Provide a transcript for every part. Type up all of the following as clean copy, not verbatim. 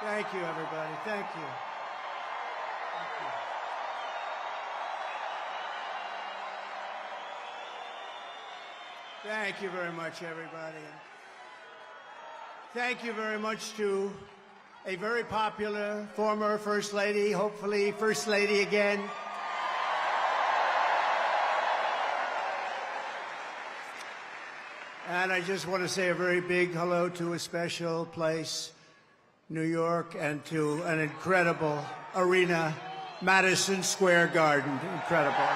Thank you, everybody. Thank you. Thank you very much, everybody. Thank you very much to a very popular former First Lady, hopefully First Lady again. And I just want to say a very big hello to a special place, New York, and to an incredible arena, Madison Square Garden. Incredible.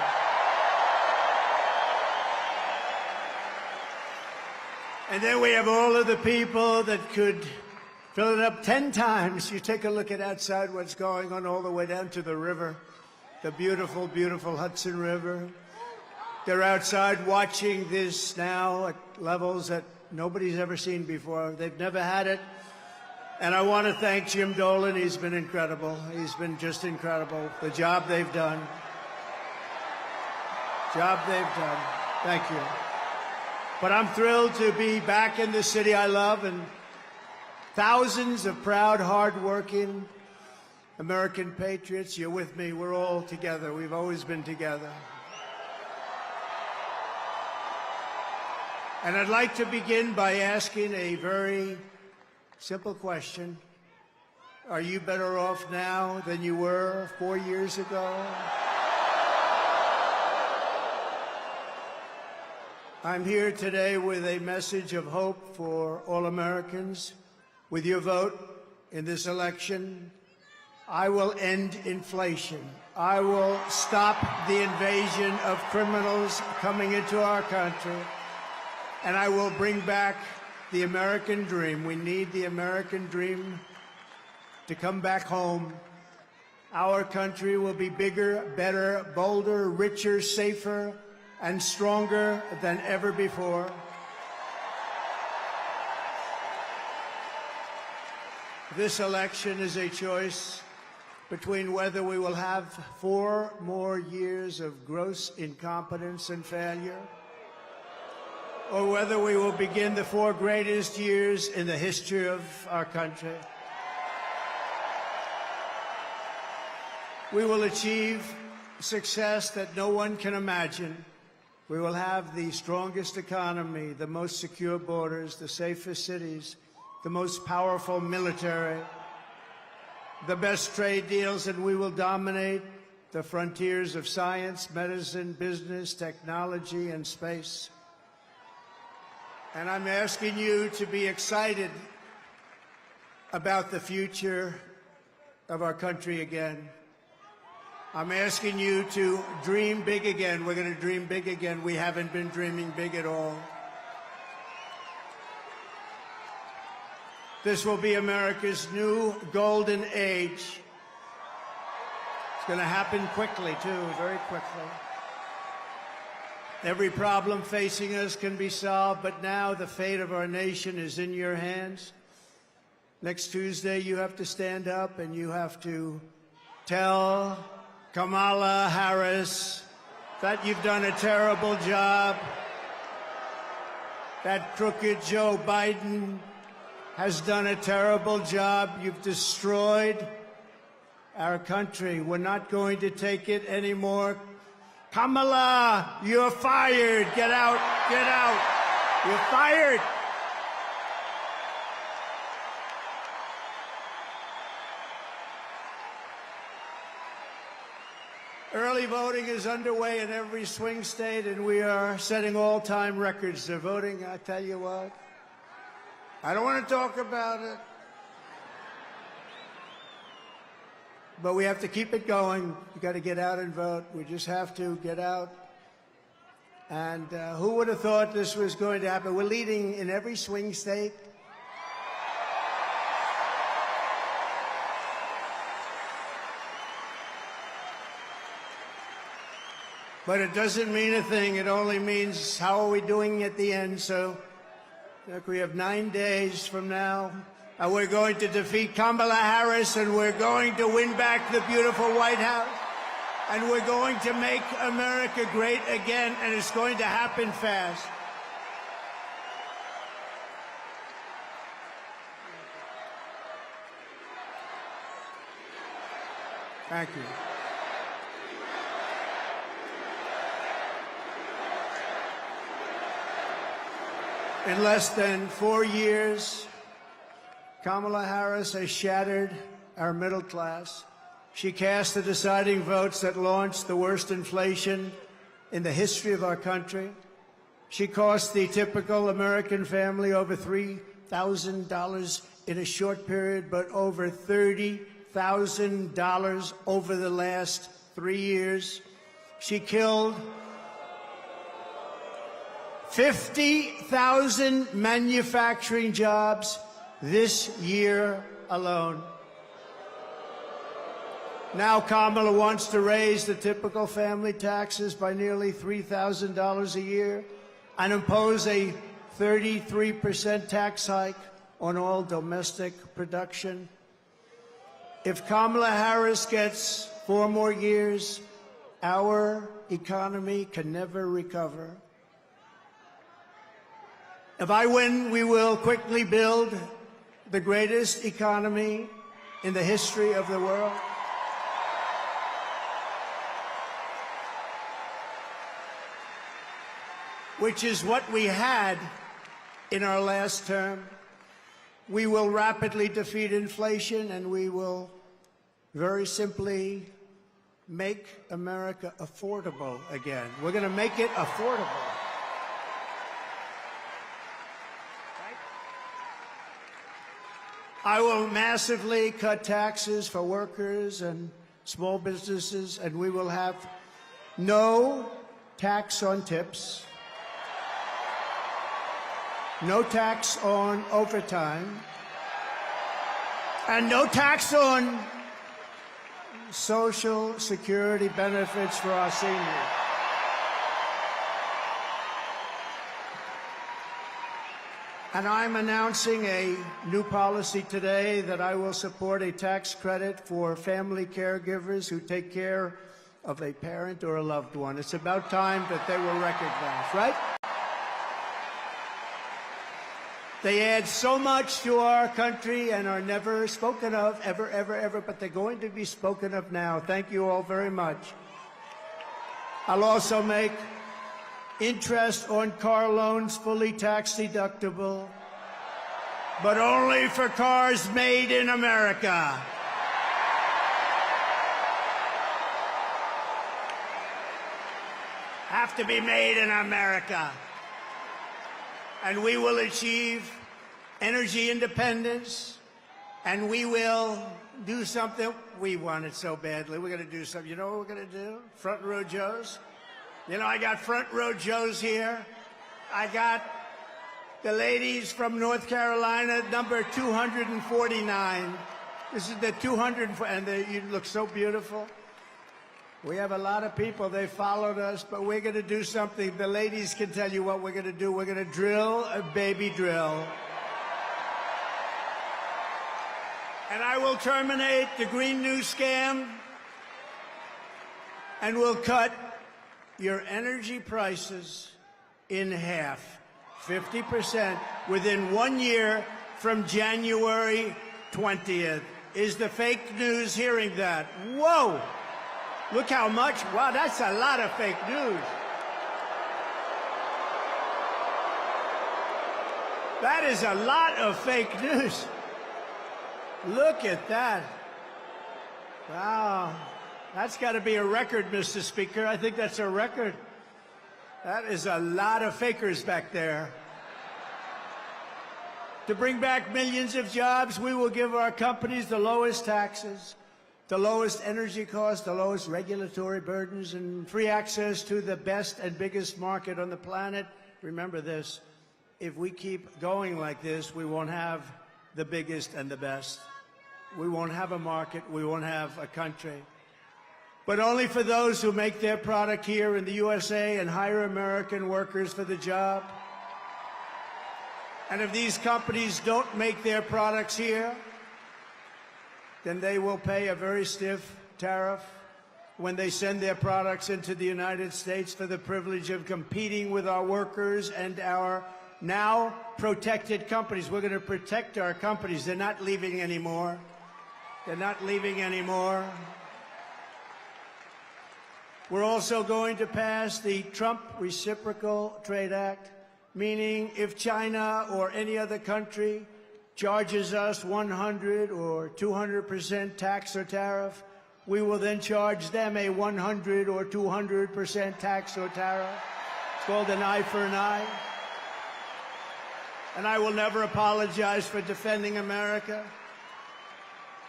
And then we have all of the people that could fill it up 10 times. You take a look at outside what's going on all the way down to the river, the beautiful, beautiful Hudson River. They're outside watching this now at levels that nobody's ever seen before. They've never had it. And I want to thank Jim Dolan. He's been incredible. He's been just incredible. The job they've done. Thank you. But I'm thrilled to be back in the city I love, and thousands of proud, hard-working American patriots. You're with me. We're all together. We've always been together. And I'd like to begin by asking a very simple question. Are you better off now than you were 4 years ago? I'm here today with a message of hope for all Americans. With your vote in this election, I will end inflation. I will stop the invasion of criminals coming into our country. And I will bring back the American dream. We need the American dream to come back home. Our country will be bigger, better, bolder, richer, safer, and stronger than ever before. This election is a choice between whether we will have 4 more years of gross incompetence and failure, or whether we will begin the 4 greatest years in the history of our country. We will achieve success that no one can imagine. We will have the strongest economy, the most secure borders, the safest cities, the most powerful military, the best trade deals, and we will dominate the frontiers of science, medicine, business, technology, and space. And I'm asking you to be excited about the future of our country again. I'm asking you to dream big again. We're going to dream big again. We haven't been dreaming big at all. This will be America's new golden age. It's going to happen quickly, too, very quickly. Every problem facing us can be solved, but now the fate of our nation is in your hands. Next Tuesday, you have to stand up and you have to tell Kamala Harris that you've done a terrible job, that crooked Joe Biden has done a terrible job. You've destroyed our country. We're not going to take it anymore. Kamala, you're fired. Get out. Get out. You're fired. Early voting is underway in every swing state, and we are setting all-time records. They're voting, I tell you what. I don't want to talk about it. But we have to keep it going. You got to get out and vote. We just have to get out. And who would have thought this was going to happen? We're leading in every swing state. But it doesn't mean a thing. It only means how are we doing at the end. So look, we have 9 days from now. And we're going to defeat Kamala Harris, and we're going to win back the beautiful White House. And we're going to make America great again, and it's going to happen fast. Thank you. In less than 4 years, Kamala Harris has shattered our middle class. She cast the deciding votes that launched the worst inflation in the history of our country. She cost the typical American family over $3,000 in a short period, but over $30,000 over the last 3 years. She killed 50,000 manufacturing jobs this year alone. Now Kamala wants to raise the typical family taxes by nearly $3,000 a year and impose a 33% tax hike on all domestic production. If Kamala Harris gets 4 more years, our economy can never recover. If I win, we will quickly build the greatest economy in the history of the world. Which is what we had in our last term. We will rapidly defeat inflation, and we will very simply make America affordable again. We're going to make it affordable. I will massively cut taxes for workers and small businesses, and we will have no tax on tips, no tax on overtime, and no tax on Social Security benefits for our seniors. And I'm announcing a new policy today that I will support a tax credit for family caregivers who take care of a parent or a loved one. It's about time that they were recognized, right? They add so much to our country and are never spoken of, ever, ever, ever, but they're going to be spoken of now. Thank you all very much. I'll also make interest on car loans fully tax deductible, but only for cars made in America. Have to be made in America. And we will achieve energy independence, and we will do something. We want it so badly. We're going to do something. You know what we're going to do? Front row Joes. You know, I got front row Joes here. I got the ladies from North Carolina, number 249. This is the 200, and you look so beautiful. We have a lot of people. They followed us, but we're going to do something. The ladies can tell you what we're going to do. We're going to drill a baby drill. And I will terminate the Green New Scam, and we'll cut your energy prices in half, 50%, within 1 year from January 20th. Is the fake news hearing that? Whoa! Look how much. Wow, that's a lot of fake news. That is a lot of fake news. Look at that. Wow. That's got to be a record, Mr. Speaker. I think that's a record. That is a lot of fakers back there. To bring back millions of jobs, we will give our companies the lowest taxes, the lowest energy costs, the lowest regulatory burdens, and free access to the best and biggest market on the planet. Remember this, if we keep going like this, we won't have the biggest and the best. We won't have a market, we won't have a country. But only for those who make their product here in the USA and hire American workers for the job. And if these companies don't make their products here, then they will pay a very stiff tariff when they send their products into the United States for the privilege of competing with our workers and our now protected companies. We're going to protect our companies. They're not leaving anymore. They're not leaving anymore. We're also going to pass the Trump Reciprocal Trade Act, meaning if China or any other country charges us 100 or 200% tax or tariff, we will then charge them a 100 or 200% tax or tariff. It's called an eye for an eye. And I will never apologize for defending America.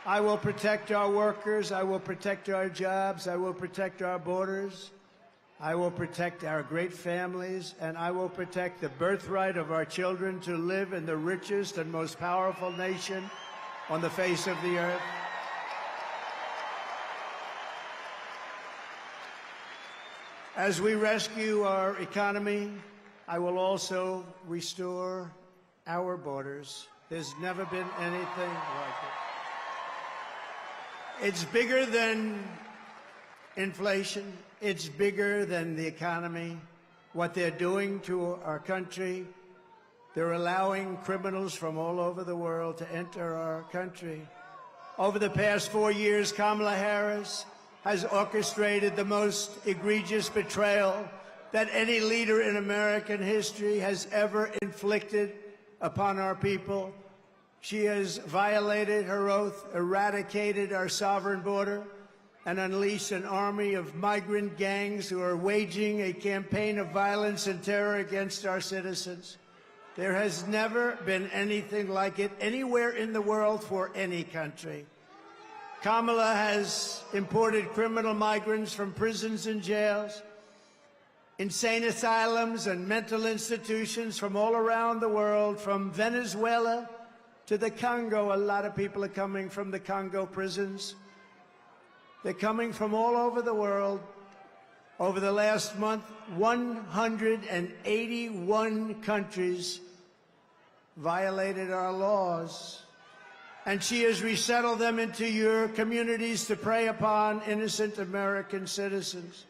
I will protect our workers. I will protect our jobs. I will protect our borders. I will protect our great families. And I will protect the birthright of our children to live in the richest and most powerful nation on the face of the earth. As we rescue our economy, I will also restore our borders. There's never been anything like it. It's bigger than inflation. It's bigger than the economy. What they're doing to our country, they're allowing criminals from all over the world to enter our country. Over the past 4 years, Kamala Harris has orchestrated the most egregious betrayal that any leader in American history has ever inflicted upon our people. She has violated her oath, eradicated our sovereign border, and unleashed an army of migrant gangs who are waging a campaign of violence and terror against our citizens. There has never been anything like it anywhere in the world for any country. Kamala has imported criminal migrants from prisons and jails, insane asylums and mental institutions from all around the world, from Venezuela to the Congo. A lot of people are coming from the Congo prisons. They're coming from all over the world. Over the last month, 181 countries violated our laws. And she has resettled them into your communities to prey upon innocent American citizens.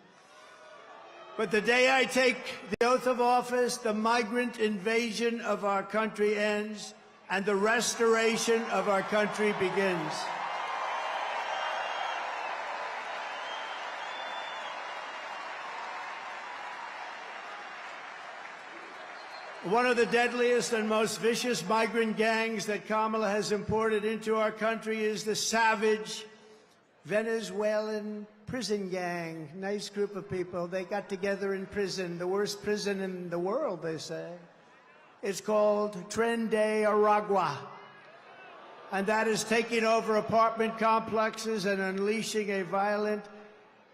But the day I take the oath of office, the migrant invasion of our country ends and the restoration of our country begins. One of the deadliest and most vicious migrant gangs that Kamala has imported into our country is the savage Venezuelan prison gang. Nice group of people. They got together in prison, the worst prison in the world, they say. It's called Tren de Aragua. And that is taking over apartment complexes and unleashing a violent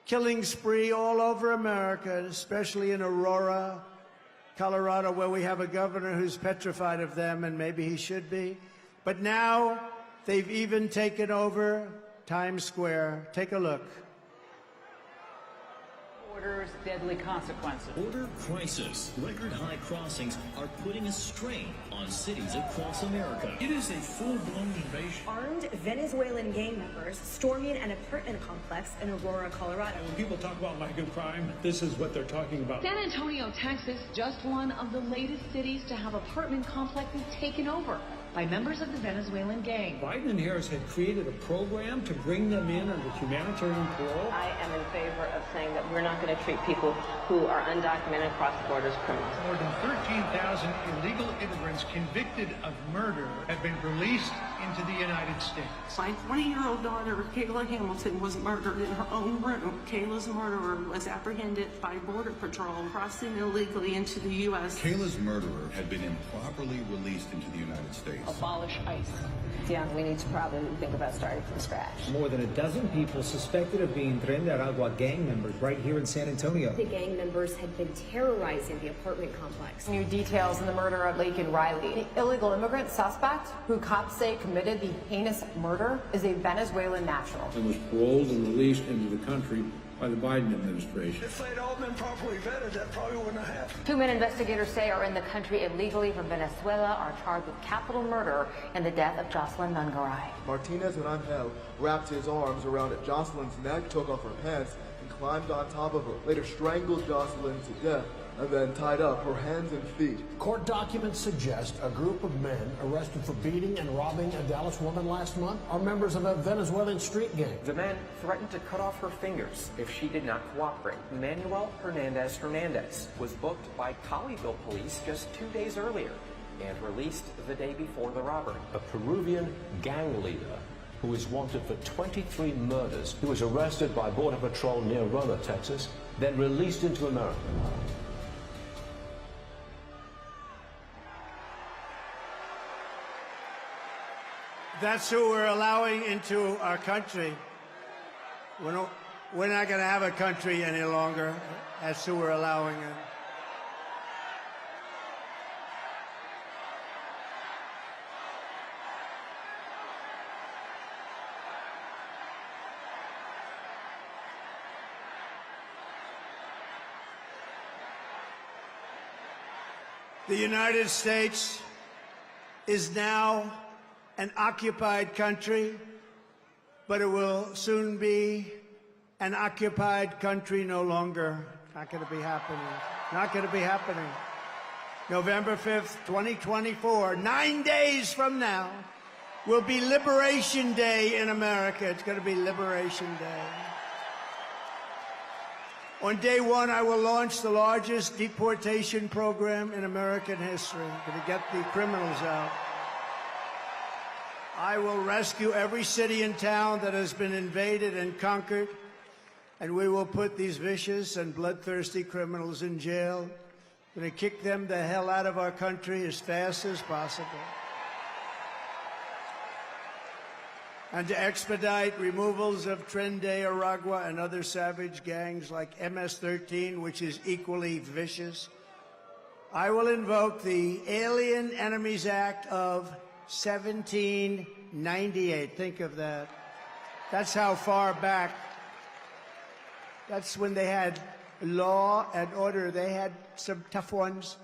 killing spree all over America, especially in Aurora, Colorado, where we have a governor who's petrified of them, and maybe he should be. But now they've even taken over Times Square. Take a look. Border's deadly consequences. Border crisis. Record high crossings are putting a strain on cities across America. It is a full-blown invasion. Armed Venezuelan gang members storming an apartment complex in Aurora, Colorado. And when people talk about migrant crime, this is what they're talking about. San Antonio, Texas, just one of the latest cities to have apartment complexes taken over by members of the Venezuelan gang. Biden and Harris had created a program to bring them in under humanitarian parole. I am in favor of saying that we're not going to treat people who are undocumented across the border as criminals. More than 13,000 illegal immigrants convicted of murder have been released into the United States. My 20-year-old daughter, Kayla Hamilton, was murdered in her own room. Kayla's murderer was apprehended by Border Patrol crossing illegally into the U.S. Kayla's murderer had been improperly released into the United States. Abolish ICE. Yeah, we need to probably think about starting from scratch. More than a dozen people suspected of being Tren de Aragua gang members right here in San Antonio. The gang members had been terrorizing the apartment complex. New details in the murder of Laken Riley. The illegal immigrant suspect, who cops say committed the heinous murder, is a Venezuelan national. And was paroled and released into the country by the Biden administration. If they'd all been properly vetted, that probably wouldn't have happened. 2 men investigators say are in the country illegally from Venezuela are charged with capital murder in the death of Jocelyn Nungaray. Martinez and Angel wrapped his arms around Jocelyn's neck, took off her pants, and climbed on top of her, later strangled Jocelyn to death, and then tied up her hands and feet. Court documents suggest a group of men arrested for beating and robbing a Dallas woman last month are members of a Venezuelan street gang. The men threatened to cut off her fingers if she did not cooperate. Manuel Hernandez was booked by Colleyville police just 2 days earlier and released the day before the robbery. A Peruvian gang leader who is wanted for 23 murders, who was arrested by Border Patrol near Roma, Texas, then released into America. That's who we're allowing into our country. We're not going to have a country any longer. That's who we're allowing in. The United States is now an occupied country, but it will soon be an occupied country no longer. Not going to be happening. Not going to be happening. November 5th, 2024, 9 days from now, will be Liberation Day in America. It's going to be Liberation Day. On day one, I will launch the largest deportation program in American history. I'm going to get the criminals out. I will rescue every city and town that has been invaded and conquered, and we will put these vicious and bloodthirsty criminals in jail. We're going to kick them the hell out of our country as fast as possible. And to expedite removals of Tren de Aragua and other savage gangs like MS-13, which is equally vicious, I will invoke the Alien Enemies Act of 1798. Think of that. That's how far back. That's when they had law and order. They had some tough ones.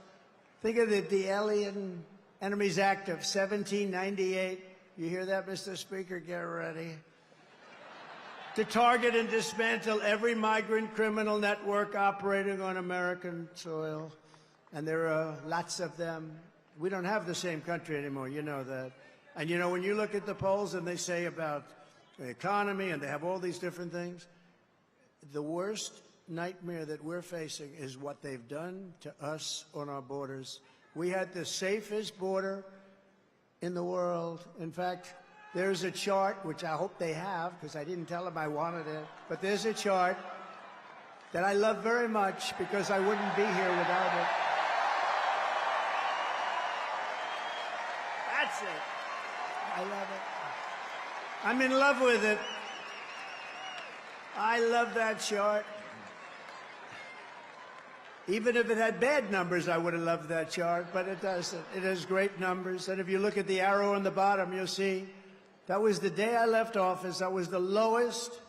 Think of it, the Alien Enemies Act of 1798. You hear that, Mr. Speaker? Get ready. To target and dismantle every migrant criminal network operating on American soil. And there are lots of them. We don't have the same country anymore, you know that. And you know, when you look at the polls and they say about the economy and they have all these different things, the worst nightmare that we're facing is what they've done to us on our borders. We had the safest border in the world. In fact, there's a chart, which I hope they have, because I didn't tell them I wanted it, but there's a chart that I love very much because I wouldn't be here without it. That's it. I love it. I'm in love with it. I love that chart. Even if it had bad numbers, I would have loved that chart, but it doesn't. It has great numbers. And if you look at the arrow on the bottom, you'll see that was the day I left office. That was the lowest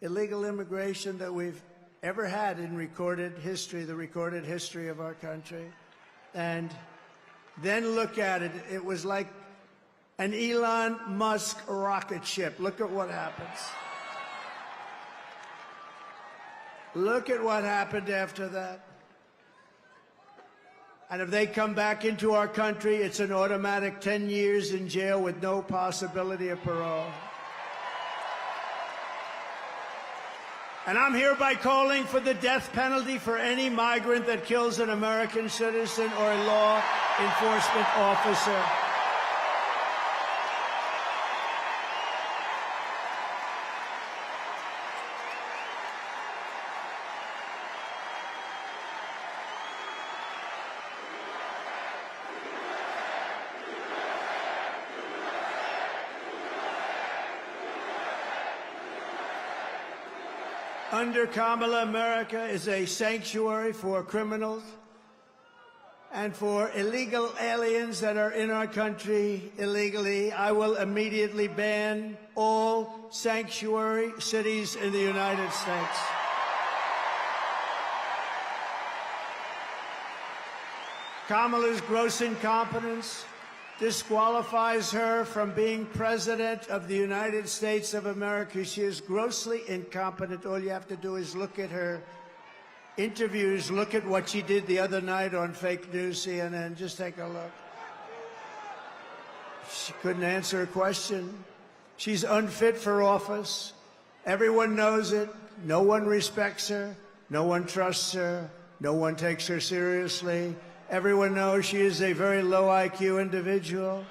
illegal immigration that we've ever had in recorded history, the recorded history of our country. And then look at it. It was like an Elon Musk rocket ship. Look at what happens. Look at what happened after that. And if they come back into our country, it's an automatic 10 years in jail with no possibility of parole. And I'm hereby calling for the death penalty for any migrant that kills an American citizen or a law enforcement officer. Under Kamala, America is a sanctuary for criminals and for illegal aliens that are in our country illegally. I will immediately ban all sanctuary cities in the United States. Kamala's gross incompetence disqualifies her from being President of the United States of America. She is grossly incompetent. All you have to do is look at her interviews, look at what she did the other night on fake news CNN. Just take a look. She couldn't answer a question. She's unfit for office. Everyone knows it. No one respects her. No one trusts her. No one takes her seriously. Everyone knows she is a very low IQ individual.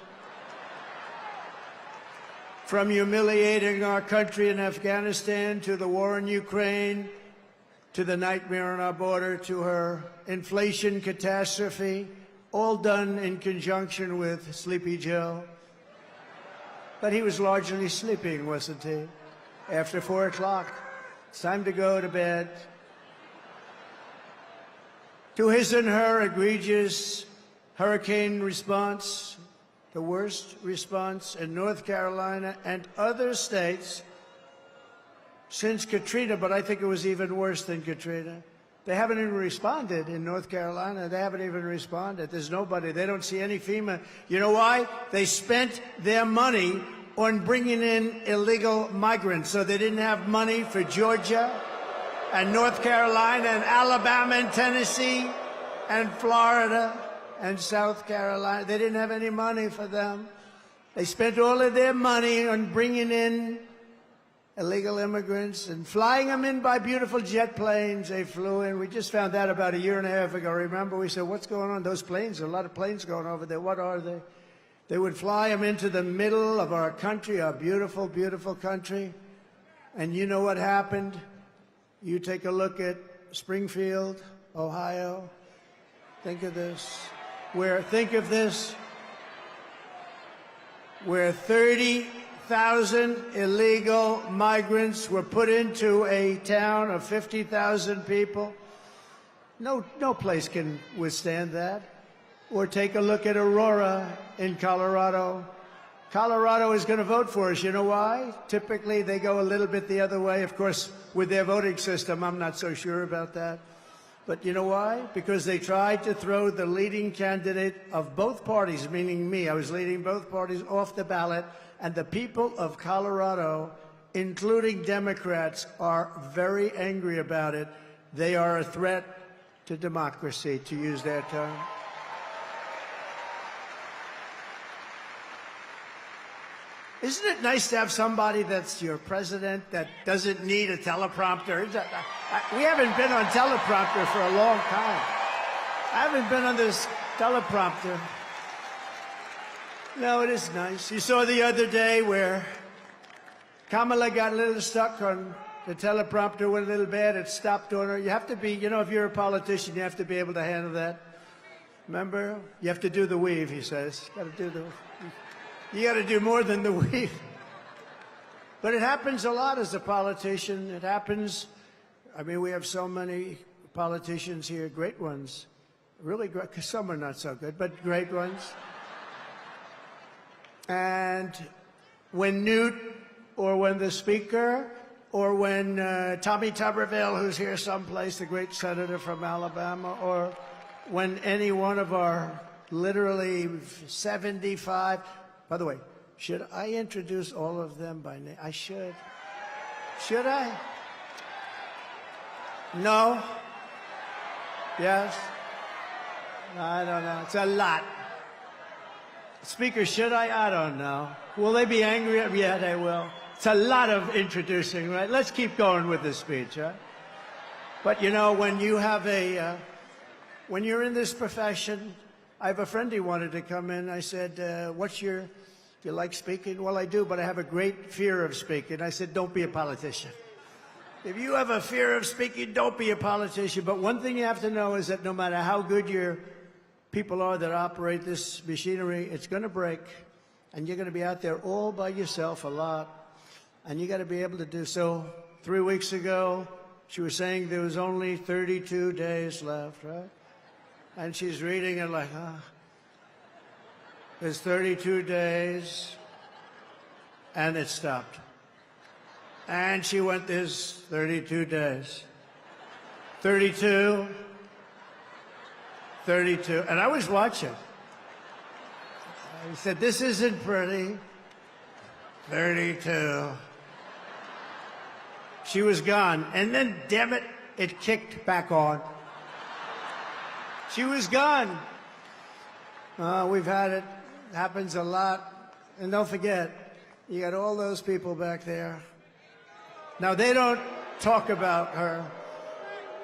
From humiliating our country in Afghanistan to the war in Ukraine, to the nightmare on our border, to her inflation catastrophe, all done in conjunction with Sleepy Joe. But he was largely sleeping, wasn't he? After 4 o'clock, it's time to go to bed. To his and her egregious hurricane response, the worst response in North Carolina and other states since Katrina, but I think it was even worse than Katrina. They haven't even responded in North Carolina. They haven't even responded. There's nobody. They don't see any FEMA. You know why? They spent their money on bringing in illegal migrants, so they didn't have money for Georgia and North Carolina and Alabama and Tennessee and Florida and South Carolina. They didn't have any money for them. They spent all of their money on bringing in illegal immigrants and flying them in by beautiful jet planes. They flew in. We just found out about a year and a half ago. Remember, we said, what's going on? Those planes, there are a lot of planes going over there. What are they? They would fly them into the middle of our country, our beautiful, beautiful country. And you know what happened? You take a look at Springfield, Ohio. Think of this. Think of this. Where 30,000 illegal migrants were put into a town of 50,000 people. No place can withstand that. Or take a look at Aurora in Colorado. Colorado is going to vote for us. You know why? Typically, they go a little bit the other way. Of course, with their voting system, I'm not so sure about that. But you know why? Because they tried to throw the leading candidate of both parties, meaning me. I was leading both parties off the ballot. And the people of Colorado, including Democrats, are very angry about it. They are a threat to democracy, to use their term. Isn't it nice to have somebody that's your president that doesn't need a teleprompter? We haven't been on teleprompter for a long time. I haven't been on this teleprompter. No, it is nice. You saw the other day where Kamala got a little stuck on the teleprompter, went a little bad. It stopped on her. You have to be, you know, if you're a politician, you have to be able to handle that. Remember? You have to do the weave, he says. You got to do more than the weave. But it happens a lot as a politician. It happens. I mean, we have so many politicians here, great ones. Really great. Some are not so good, but great ones. And when Newt, or when the Speaker, or when Tommy Tuberville, who's here someplace, the great senator from Alabama, or when any one of our literally 75... By the way, should I introduce all of them by name? I should. Should I? No? Yes? I don't know. It's a lot. Speaker, should I? I don't know. Will they be angry? Yeah, they will. It's a lot of introducing, right? Let's keep going with the speech, huh? But, you know, when you have when you're in this profession, I have a friend who wanted to come in. I said, do you like speaking? Well, I do, but I have a great fear of speaking. I said, don't be a politician. If you have a fear of speaking, don't be a politician. But one thing you have to know is that no matter how good your people are that operate this machinery, it's going to break. And you're going to be out there all by yourself a lot. And you got to be able to do so. 3 weeks ago, she was saying there was only 32 days left, right? And she's reading it like, there's 32 days, and it stopped. And she went, there's 32 days. 32, 32, and I was watching. He said, "This isn't pretty." 32. She was gone. And then, damn it, it kicked back on. She was gone. We've had it. Happens a lot. And don't forget, you got all those people back there. Now, they don't talk about her.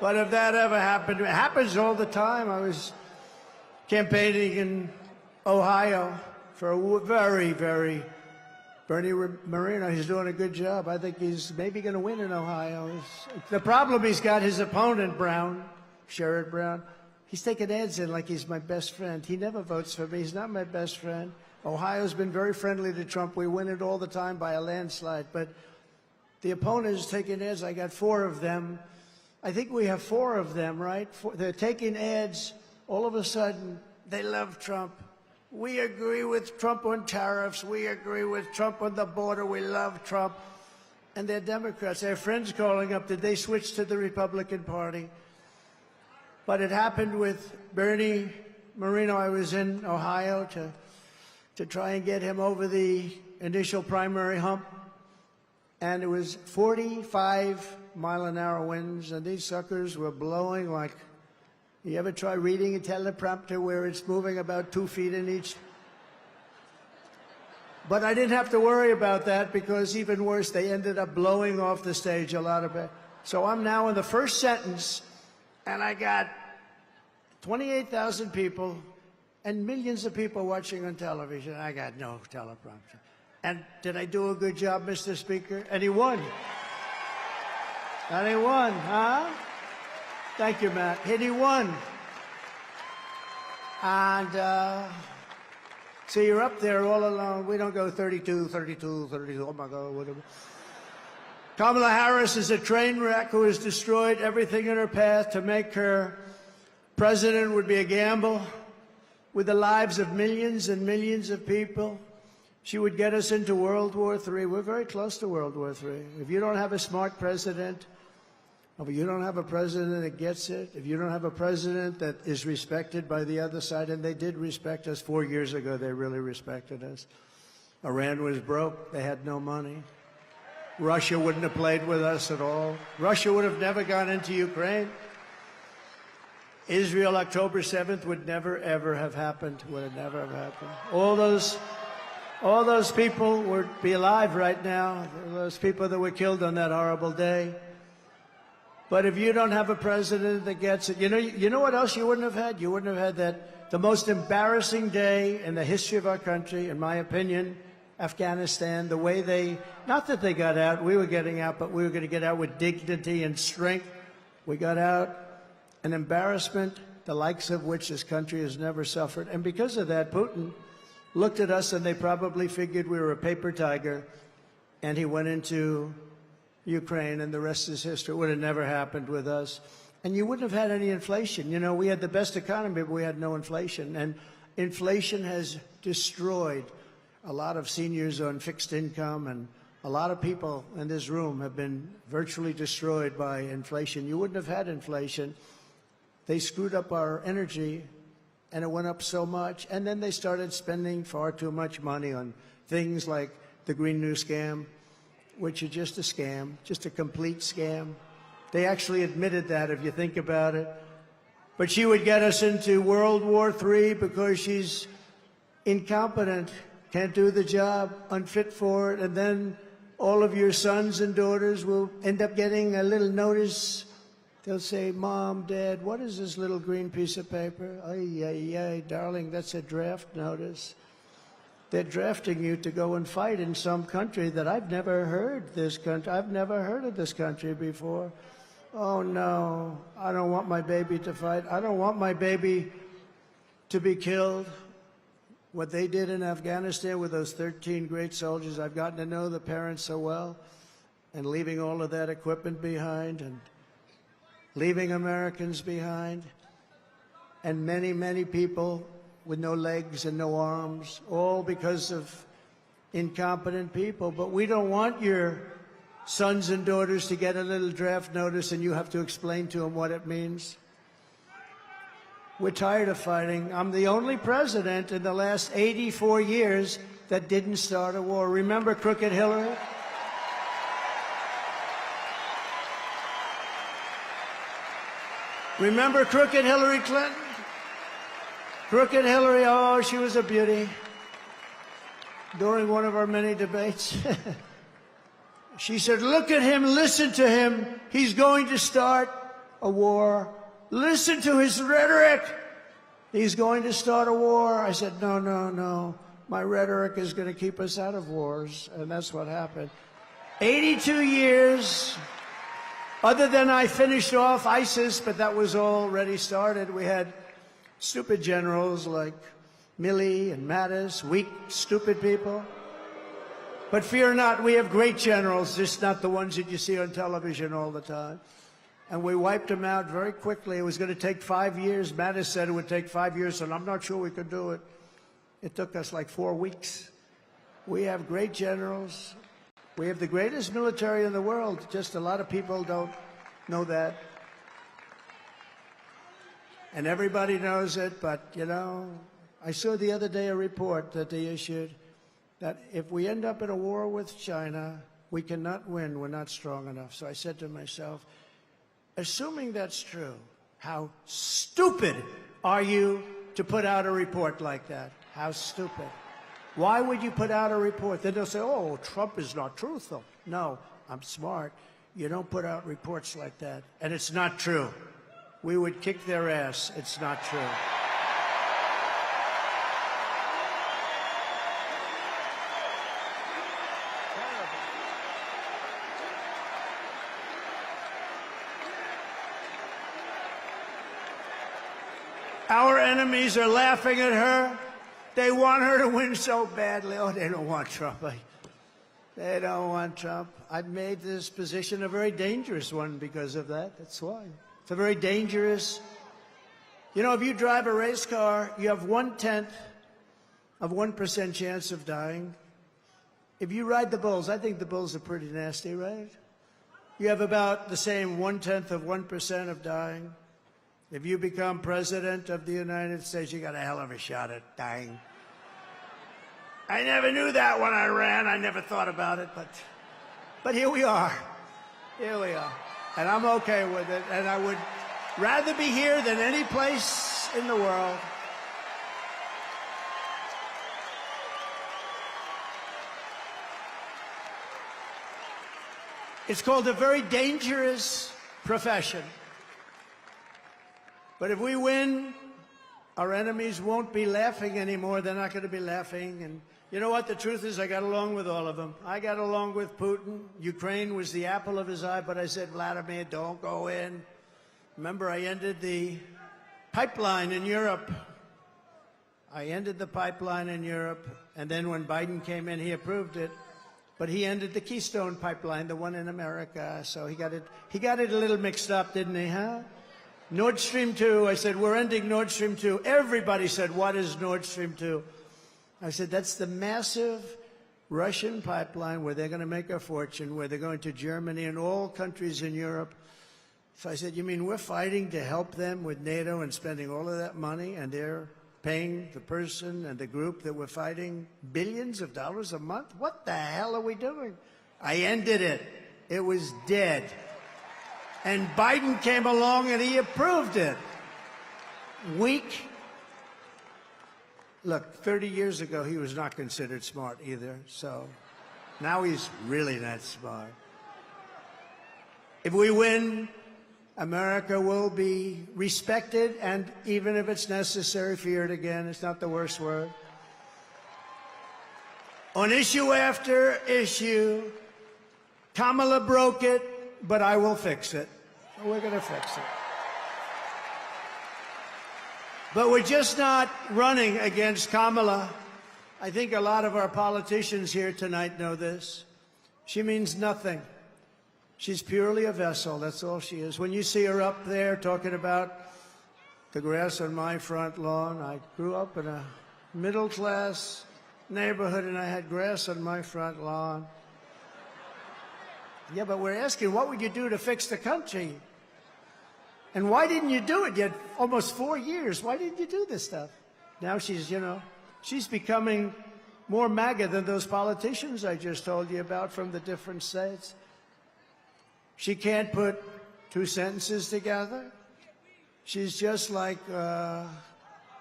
But if that ever happened, it happens all the time. I was campaigning in Ohio for a very, very Bernie Moreno. He's doing a good job. I think he's maybe going to win in Ohio. The problem he's got, his opponent, Brown, Sherrod Brown, he's taking ads in like he's my best friend. He never votes for me. He's not my best friend. Ohio's been very friendly to Trump. We win it all the time by a landslide. But the opponent is taking ads. I got 4 of them. I think we have 4 of them, right? They're taking ads. All of a sudden, they love Trump. We agree with Trump on tariffs. We agree with Trump on the border. We love Trump. And they're Democrats. Their friends calling up, did they switch to the Republican Party? But it happened with Bernie Moreno. I was in Ohio to try and get him over the initial primary hump. And it was 45-mile-an-hour winds, and these suckers were blowing like, you ever try reading a teleprompter where it's moving about 2 feet in each? But I didn't have to worry about that because even worse, they ended up blowing off the stage a lot of it. So I'm now in the first sentence, and I got 28,000 people and millions of people watching on television. I got no teleprompter. And did I do a good job, Mr. Speaker? And he won. And he won, huh? Thank you, Matt. And he won. And so you're up there all alone. We don't go 32, 32, 32. Oh, my God, whatever. Kamala Harris is a train wreck who has destroyed everything in her path. To make her president would be a gamble with the lives of millions and millions of people. She would get us into World War III. We're very close to World War III. If you don't have a smart president, if you don't have a president that gets it, if you don't have a president that is respected by the other side, and they did respect us 4 years ago, they really respected us. Iran was broke. They had no money. Russia wouldn't have played with us at all. Russia would have never gone into Ukraine. Israel, October 7th, would never, ever have happened. Would have never have happened. All those people would be alive right now, those people that were killed on that horrible day. But if you don't have a president that gets it, you know what else you wouldn't have had? You wouldn't have had the most embarrassing day in the history of our country, in my opinion, Afghanistan, the way not that they got out, we were getting out, but we were going to get out with dignity and strength. We got out, an embarrassment, the likes of which this country has never suffered. And because of that, Putin looked at us and they probably figured we were a paper tiger, and he went into Ukraine, and the rest is history. It would have never happened with us. And you wouldn't have had any inflation. We had the best economy, but we had no inflation. And inflation has destroyed a lot of seniors on fixed income, and a lot of people in this room have been virtually destroyed by inflation. You wouldn't have had inflation. They screwed up our energy, and it went up so much. And then they started spending far too much money on things like the Green New Scam, which is just a scam, just a complete scam. They actually admitted that, if you think about it. But she would get us into World War III because she's incompetent, can't do the job, unfit for it, and then all of your sons and daughters will end up getting a little notice. They'll say, "Mom, Dad, what is this little green piece of paper?" "Ay, ay, ay, darling, that's a draft notice." They're drafting you to go and fight in some country that I've never heard I've never heard of this country before. Oh, no, I don't want my baby to fight. I don't want my baby to be killed. What they did in Afghanistan with those 13 great soldiers, I've gotten to know the parents so well, and leaving all of that equipment behind and leaving Americans behind, and many, many people with no legs and no arms, all because of incompetent people. But we don't want your sons and daughters to get a little draft notice and you have to explain to them what it means. We're tired of fighting. I'm the only president in the last 84 years that didn't start a war. Remember Crooked Hillary? Remember Crooked Hillary Clinton? Crooked Hillary, oh, she was a beauty. During one of our many debates, she said, look at him, listen to him. He's going to start a war. Listen to his rhetoric. He's going to start a war. I said, no, no, no. My rhetoric is going to keep us out of wars. And that's what happened. 82 years. Other than I finished off ISIS, but that was already started. We had stupid generals like Milley and Mattis, weak, stupid people. But fear not, we have great generals, just not the ones that you see on television all the time. And we wiped them out very quickly. It was going to take 5 years. Madison said it would take 5 years, and I'm not sure we could do it. It took us like 4 weeks. We have great generals. We have the greatest military in the world. Just a lot of people don't know that. And everybody knows it, but, you know, I saw the other day a report that they issued that if we end up in a war with China, we cannot win. We're not strong enough. So I said to myself, assuming that's true, how stupid are you to put out a report like that? How stupid. Why would you put out a report? Then they'll say, oh, Trump is not truthful. No, I'm smart. You don't put out reports like that. And it's not true. We would kick their ass. It's not true. Our enemies are laughing at her. They want her to win so badly. Oh, they don't want Trump. They don't want Trump. I've made this position a very dangerous one because of that. That's why. It's a very dangerous. You know, if you drive a race car, you have 1/10 of 1% chance of dying. If you ride the bulls, I think the bulls are pretty nasty, right? You have about the same 1/10 of 1% of dying. If you become president of the United States, you got a hell of a shot at dying. I never knew that when I ran. I never thought about it, but here we are. Here we are. And I'm okay with it. And I would rather be here than any place in the world. It's called a very dangerous profession. But if we win, our enemies won't be laughing anymore. They're not going to be laughing. And you know what? The truth is I got along with all of them. I got along with Putin. Ukraine was the apple of his eye, but I said, Vladimir, don't go in. Remember, I ended the pipeline in Europe. I ended the pipeline in Europe. And then when Biden came in, he approved it. But he ended the Keystone pipeline, the one in America. So he got it a little mixed up, didn't he, huh? Nord Stream 2, I said, we're ending Nord Stream 2. Everybody said, what is Nord Stream 2? I said, that's the massive Russian pipeline where they're going to make a fortune, where they're going to Germany and all countries in Europe. So I said, you mean we're fighting to help them with NATO and spending all of that money, and they're paying the person and the group that we're fighting billions of dollars a month? What the hell are we doing? I ended it. It was dead. And Biden came along and he approved it. Weak. Look, 30 years ago, he was not considered smart either. So now he's really not smart. If we win, America will be respected, and even if it's necessary, feared again. It's not the worst word. On issue after issue, Kamala broke it. But I will fix it. We're going to fix it. But we're just not running against Kamala. I think a lot of our politicians here tonight know this. She means nothing. She's purely a vessel. That's all she is. When you see her up there talking about the grass on my front lawn, I grew up in a middle-class neighborhood, and I had grass on my front lawn. Yeah, but we're asking, what would you do to fix the country? And why didn't you do it? You had almost 4 years. Why didn't you do this stuff? Now she's, she's becoming more MAGA than those politicians I just told you about from the different states. She can't put two sentences together. She's just like,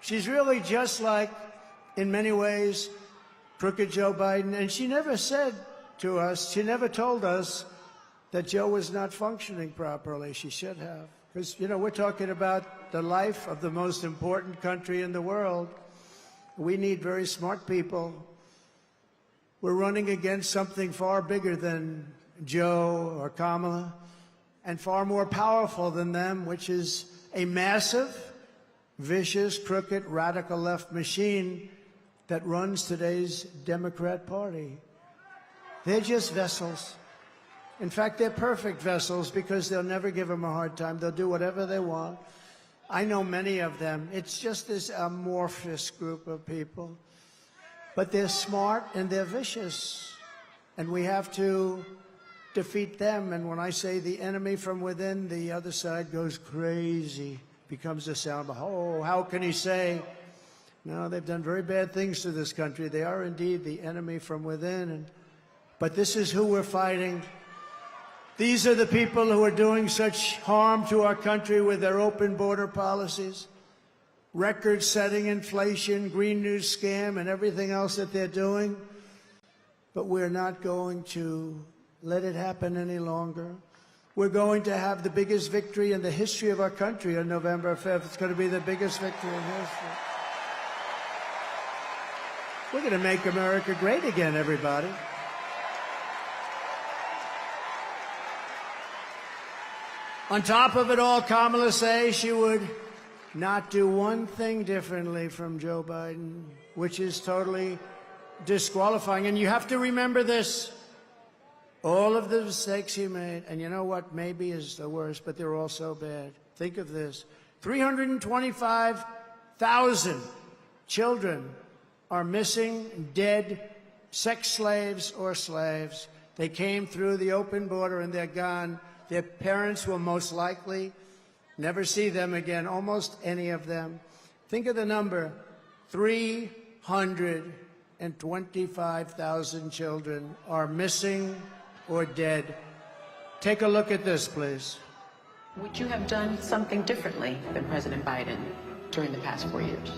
she's really just like, in many ways, crooked Joe Biden. And she never said to us, she never told us that Joe was not functioning properly. She should have. Because, we're talking about the life of the most important country in the world. We need very smart people. We're running against something far bigger than Joe or Kamala, and far more powerful than them, which is a massive, vicious, crooked, radical left machine that runs today's Democrat Party. They're just vessels. In fact, they're perfect vessels because they'll never give them a hard time. They'll do whatever they want. I know many of them. It's just this amorphous group of people. But they're smart and they're vicious. And we have to defeat them. And when I say the enemy from within, the other side goes crazy, becomes a sound. Oh, how can he say? No, they've done very bad things to this country. They are indeed the enemy from within. But this is who we're fighting. These are the people who are doing such harm to our country with their open border policies, record-setting inflation, Green New scam, and everything else that they're doing. But we're not going to let it happen any longer. We're going to have the biggest victory in the history of our country on November 5th. It's going to be the biggest victory in history. We're going to make America great again, everybody. On top of it all, Kamala says she would not do one thing differently from Joe Biden, which is totally disqualifying. And you have to remember this. All of the mistakes he made, and you know what maybe is the worst, but they're all so bad. Think of this. 325,000 children are missing, dead, sex slaves or slaves. They came through the open border and they're gone. Their parents will most likely never see them again, almost any of them. Think of the number, 325,000 children are missing or dead. Take a look at this, please. Would you have done something differently than President Biden during the past 4 years?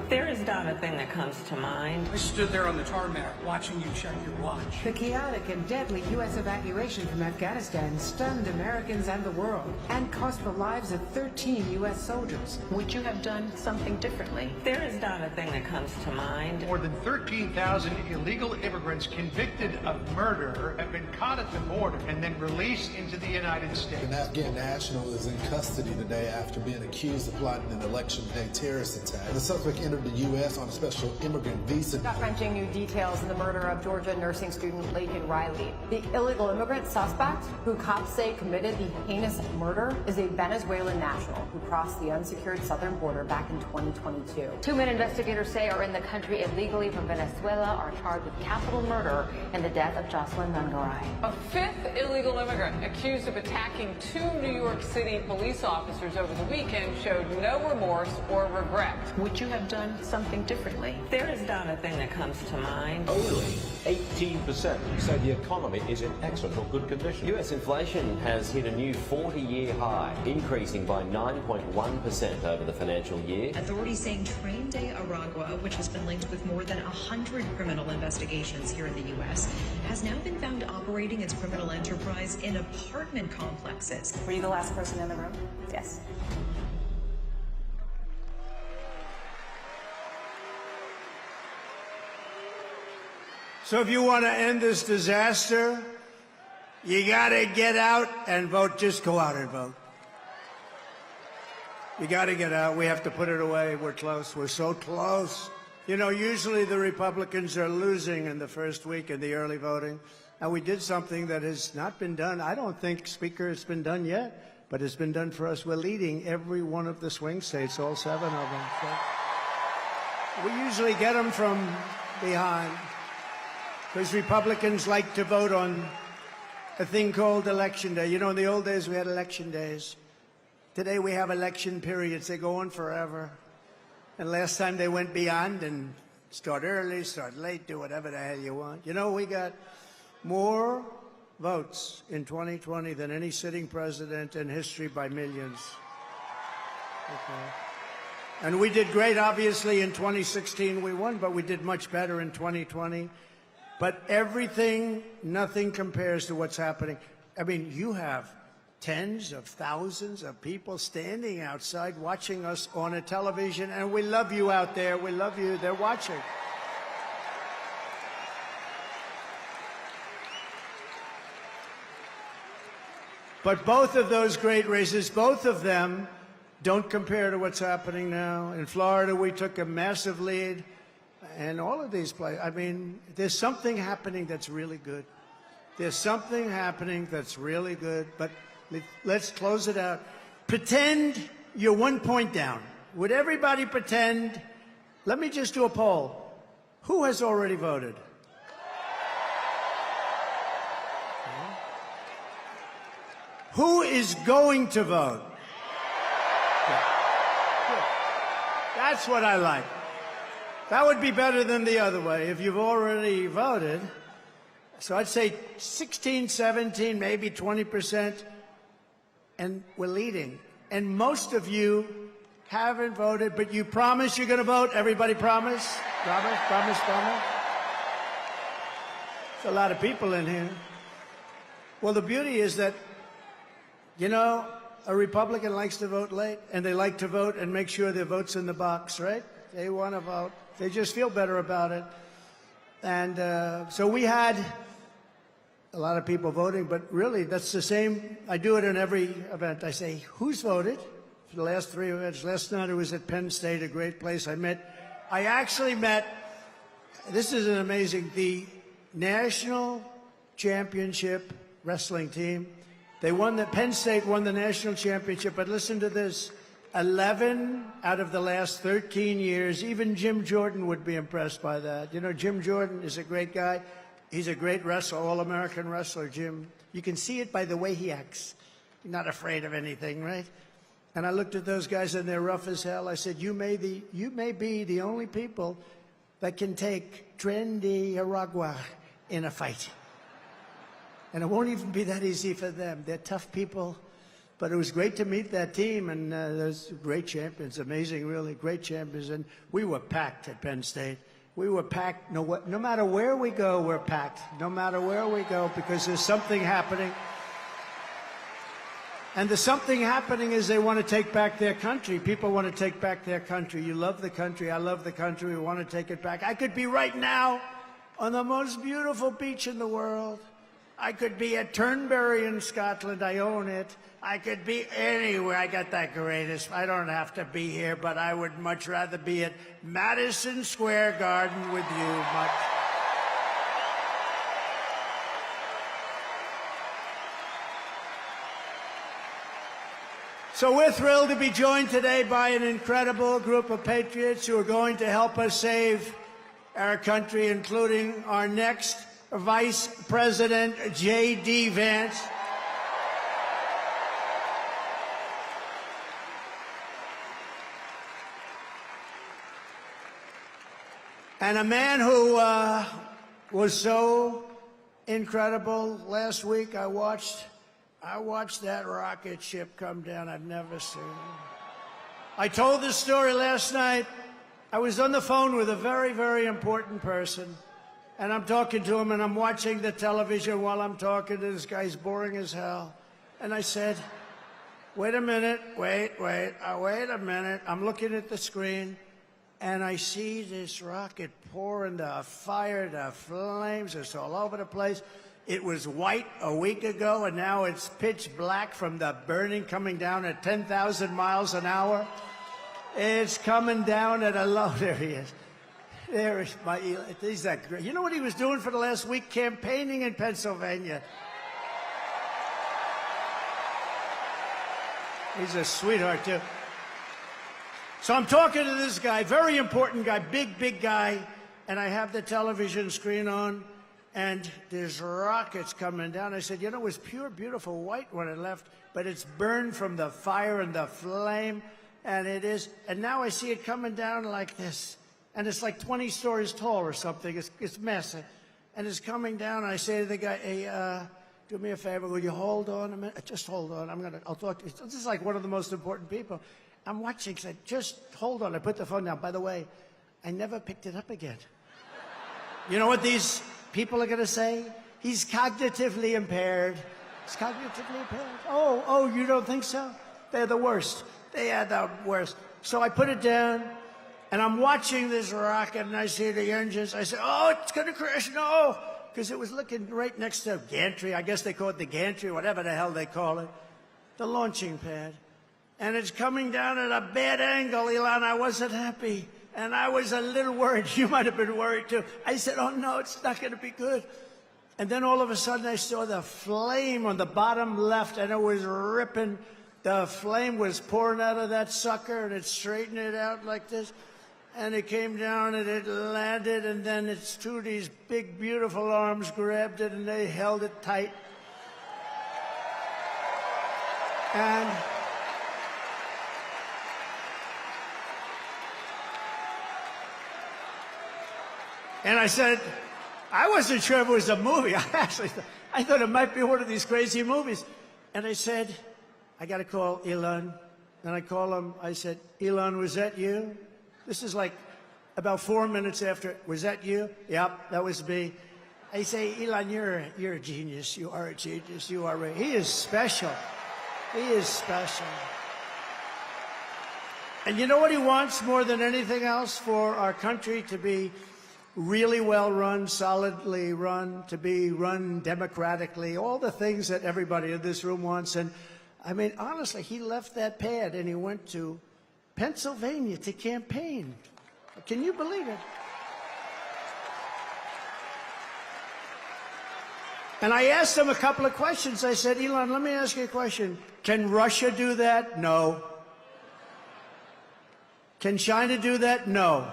There is not a thing that comes to mind. I stood there on the tarmac watching you check your watch. The chaotic and deadly U.S. evacuation from Afghanistan stunned Americans and the world and cost the lives of 13 U.S. soldiers. Would you have done something differently? There is not a thing that comes to mind. More than 13,000 illegal immigrants convicted of murder have been caught at the border and then released into the United States. An Afghan national is in custody today after being accused of plotting an election day terrorist attack. The suspect entered the U.S. on a special immigrant visa. Gut-wrenching new details in the murder of Georgia nursing student Laken Riley. The illegal immigrant suspect, who cops say committed the heinous murder, is a Venezuelan national who crossed the unsecured southern border back in 2022. 2 men investigators say are in the country illegally from Venezuela are charged with capital murder in the death of Jocelyn Nungaray. A fifth illegal immigrant accused of attacking 2 New York City police officers over the weekend showed no remorse or regret. Would you have done something differently? There is not a thing that comes to mind. Only 18% say the economy is in excellent or good condition. U.S. inflation has hit a new 40-year high, increasing by 9.1% over the financial year. Authorities saying Train Day Aragua, which has been linked with more than 100 criminal investigations here in the U.S., has now been found operating its criminal enterprise in apartment complexes. Were you the last person in the room? Yes. So if you want to end this disaster, you got to get out and vote. Just go out and vote. You got to get out. We have to put it away. We're close. We're so close. You know, usually the Republicans are losing in the first week in the early voting. And we did something that has not been done. I don't think, Speaker, it's been done yet, but it's been done for us. We're leading every one of the swing states, all 7 of them. So we usually get them from behind, because Republicans like to vote on a thing called Election Day. You know, in the old days, we had election days. Today, we have election periods. They go on forever. And last time they went beyond and start early, start late, do whatever the hell you want. You know, we got more votes in 2020 than any sitting president in history by millions. Okay. And we did great, obviously, in 2016 we won, but we did much better in 2020. But everything, nothing compares to what's happening. I mean, you have tens of thousands of people standing outside watching us on a television, and we love you out there. We love you. They're watching. But both of those great races, both of them, don't compare to what's happening now. In Florida, we took a massive lead, and all of these places. I mean, there's something happening that's really good. There's something happening that's really good, but let's close it out. Pretend you're 1 point down. Would everybody pretend? Let me just do a poll. Who has already voted? Who is going to vote? Good. That's what I like. That would be better than the other way if you've already voted. So I'd say 16, 17, maybe 20%. And we're leading. And most of you haven't voted, but you promise you're going to vote? Everybody promise? Promise, promise, promise? There's a lot of people in here. Well, the beauty is that, you know, a Republican likes to vote late, and they like to vote and make sure their vote's in the box, right? They want to vote. They just feel better about it. And so we had a lot of people voting, but really that's the same. I do it in every event. I say, who's voted for the last 3 events? Last night I was at Penn State, a great place. I actually met, this is an amazing, the national championship wrestling team. They won Penn State won the national championship, but listen to this. 11 out of the last 13 years, even Jim Jordan would be impressed by that. You know, Jim Jordan is a great guy. He's a great wrestler, all-American wrestler, Jim. You can see it by the way he acts. He's not afraid of anything, right? And I looked at those guys, and they're rough as hell. I said, you may be the only people that can take Tren de Aragua in a fight. And it won't even be that easy for them. They're tough people. But it was great to meet that team, and there's great champions, amazing, really great champions. And we were packed at Penn State. We were packed. No matter where we go, we're packed. No matter where we go, because there's something happening. And the something happening is they want to take back their country. People want to take back their country. You love the country. I love the country. We want to take it back. I could be right now on the most beautiful beach in the world. I could be at Turnberry in Scotland. I own it. I could be anywhere. I got that greatest. I don't have to be here, but I would much rather be at Madison Square Garden with you. Much. So we're thrilled to be joined today by an incredible group of patriots who are going to help us save our country, including our next Vice President, J.D. Vance. And a man who was so incredible. Last week I watched that rocket ship come down. I've never seen it. I told this story last night. I was on the phone with a very, very important person. And I'm talking to him, and I'm watching the television while I'm talking to this guy. He's boring as hell. And I said, wait a minute, wait a minute. I'm looking at the screen, and I see this rocket pouring the fire, the flames. It's all over the place. It was white a week ago, and now it's pitch black from the burning, coming down at 10,000 miles an hour. It's coming down at a low. There he is. There is my Eli. He's that great. You know what he was doing for the last week? Campaigning in Pennsylvania. He's a sweetheart, too. So I'm talking to this guy, very important guy, big, big guy, and I have the television screen on, and there's rockets coming down. I said, you know, it was pure, beautiful white when it left, but it's burned from the fire and the flame, and it is. And now I see it coming down like this, and it's like 20 stories tall or something. It's massive, and it's coming down. And I say to the guy, hey, do me a favor, will you hold on a minute? Just hold on. I'll talk to you. This is like one of the most important people. I'm watching. I said, just hold on. I put the phone down. By the way, I never picked it up again. You know what these people are going to say? He's cognitively impaired. He's cognitively impaired. Oh, you don't think so? They're the worst. They are the worst. So I put it down, and I'm watching this rocket, and I see the engines. I say, oh, it's going to crash. No. Because it was looking right next to gantry. I guess they call it the gantry, whatever the hell they call it. The launching pad. And it's coming down at a bad angle, Elon. I wasn't happy. And I was a little worried. You might have been worried, too. I said, oh, no, it's not going to be good. And then all of a sudden, I saw the flame on the bottom left, and it was ripping. The flame was pouring out of that sucker, and it straightened it out like this. And it came down, and it landed, and then its two of these big, beautiful arms grabbed it, and they held it tight. And I said, I wasn't sure if it was a movie. I thought it might be one of these crazy movies. And I said, I got to call Elon. And I call him. I said, Elon, was that you? This is like about 4 minutes after. Was that you? Yep, that was me. I say, Elon, you're a genius. You are a genius. You are. He is special. He is special. And you know what he wants more than anything else? For our country to be really well run, solidly run, to be run democratically, all the things that everybody in this room wants. And I mean, honestly, he left that pad and he went to Pennsylvania to campaign. Can you believe it? And I asked him a couple of questions. I said, Elon, let me ask you a question. Can Russia do that? No. Can China do that? No.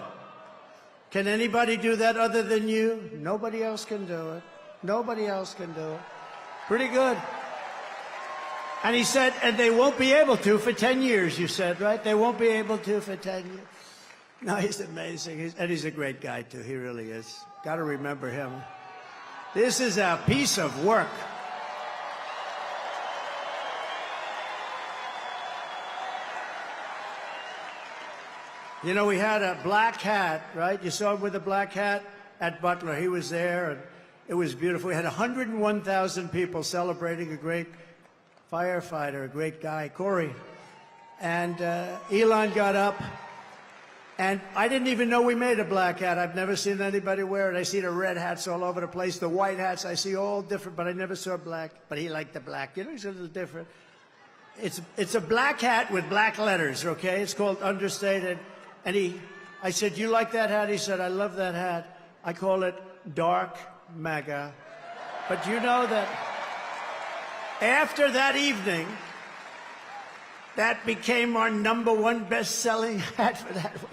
Can anybody do that other than you? Nobody else can do it. Nobody else can do it. Pretty good. And he said, and they won't be able to for 10 years, you said, right? They won't be able to for 10 years. No, he's amazing. And he's a great guy, too. He really is. Got to remember him. This is a piece of work. You know, we had a black hat, right? You saw him with a black hat at Butler. He was there, and it was beautiful. We had 101,000 people celebrating a great firefighter, a great guy, Corey. And Elon got up, and I didn't even know we made a black hat. I've never seen anybody wear it. I see the red hats all over the place, the white hats. I see all different, but I never saw black. But he liked the black. You know, he's a little different. It's a black hat with black letters, okay? It's called Understated. And I said, you like that hat? He said, I love that hat. I call it Dark MAGA. But you know that after that evening, that became our #1 best-selling hat for that week.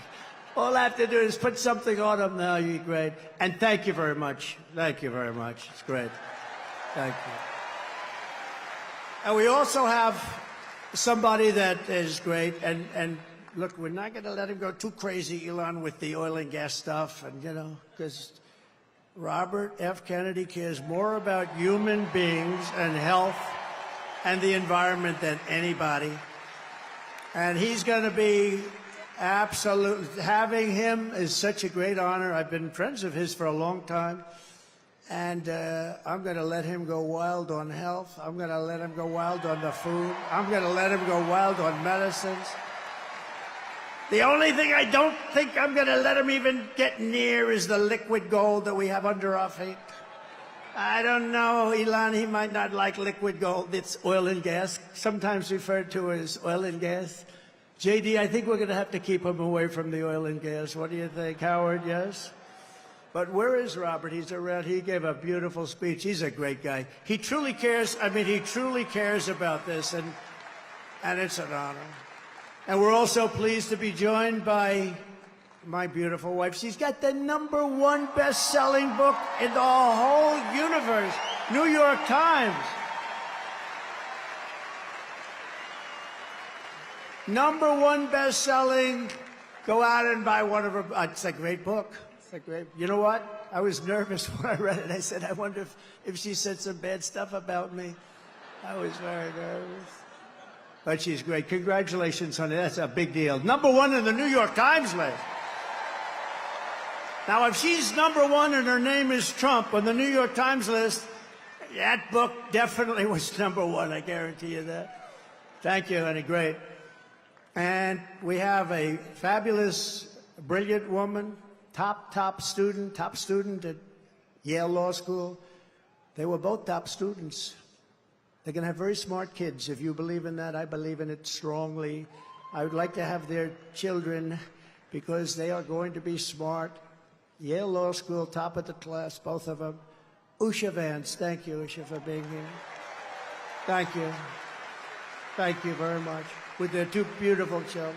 All I have to do is put something on them now. You're great. And thank you very much. Thank you very much. It's great. Thank you. And we also have somebody that is great. And look, we're not going to let him go too crazy, Elon, with the oil and gas stuff. And, you know, because Robert F. Kennedy cares more about human beings and health and the environment than anybody. And he's going to be absolutely, having him is such a great honor. I've been friends of his for a long time. And I'm going to let him go wild on health. I'm going to let him go wild on the food. I'm going to let him go wild on medicines. The only thing I don't think I'm going to let him even get near is the liquid gold that we have under our feet. I don't know, Elon, he might not like liquid gold. It's oil and gas, sometimes referred to as oil and gas. JD, I think we're going to have to keep him away from the oil and gas. What do you think, Howard? Yes? But where is Robert? He's around. He gave a beautiful speech. He's a great guy. He truly cares. I mean, he truly cares about this, and it's an honor. And we're also pleased to be joined by my beautiful wife. She's got the #1 best-selling book in the whole universe, New York Times. #1 best-selling. Go out and buy one of her. It's a great book. It's a great. You know what? I was nervous when I read it. I said, I wonder if she said some bad stuff about me. I was very nervous. But she's great. Congratulations, honey. That's a big deal. #1 in the New York Times list. Now, if she's #1 and her name is Trump on the New York Times list, that book definitely was #1. I guarantee you that. Thank you, honey. Great. And we have a fabulous, brilliant woman, top student at Yale Law School. They were both top students. They're going to have very smart kids. If you believe in that, I believe in it strongly. I would like to have their children because they are going to be smart. Yale Law School, top of the class, both of them. Usha Vance, thank you, Usha, for being here. Thank you. Thank you very much. With their 2 beautiful children.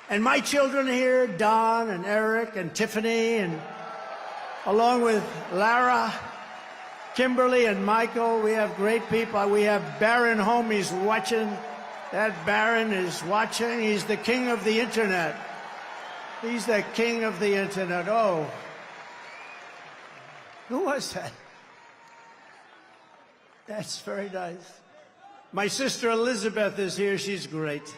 And my children here, Don and Eric and Tiffany, and along with Lara, Kimberly and Michael, we have great people. We have Barron home, he's watching. That Barron is watching. He's the king of the internet. He's the king of the internet. Oh. Who was that? That's very nice. My sister Elizabeth is here. She's great.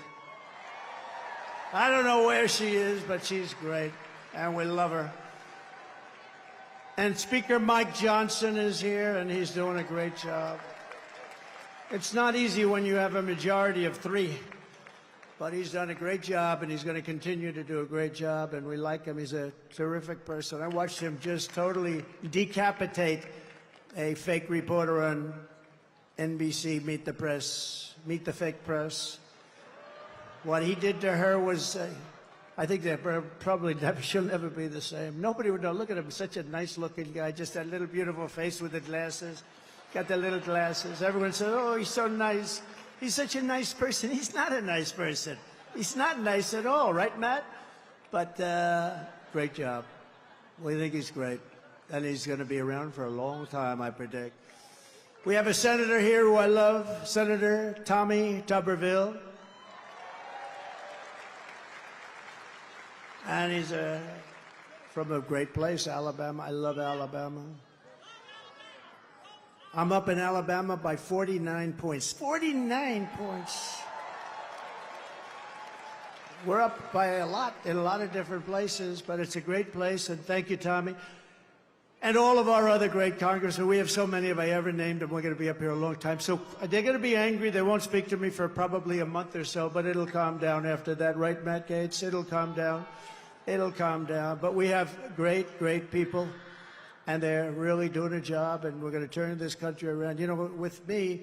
I don't know where she is, but she's great, and we love her. And Speaker Mike Johnson is here, and he's doing a great job. It's not easy when you have a majority of 3, but he's done a great job, and he's going to continue to do a great job, and we like him. He's a terrific person. I watched him just totally decapitate a fake reporter on NBC, Meet the Fake Press. What he did to her was, I think that probably she'll never be the same. Nobody would know. Look at him, such a nice-looking guy, just that little beautiful face with the glasses. Got the little glasses. Everyone says, oh, he's so nice. He's such a nice person. He's not a nice person. He's not nice at all, right, Matt? But great job. We think he's great. And he's going to be around for a long time, I predict. We have a senator here who I love, Senator Tommy Tuberville. And he's from a great place, Alabama. I love Alabama. I'm up in Alabama by 49 points. 49 points. We're up by a lot in a lot of different places, but it's a great place, and thank you, Tommy. And all of our other great congressmen. We have so many, if I ever named them, we're going to be up here a long time. So they're going to be angry. They won't speak to me for probably a month or so, but it'll calm down after that. Right, Matt Gaetz? It'll calm down. It'll calm down. But we have great, great people, and they're really doing a job, and we're going to turn this country around. You know, with me,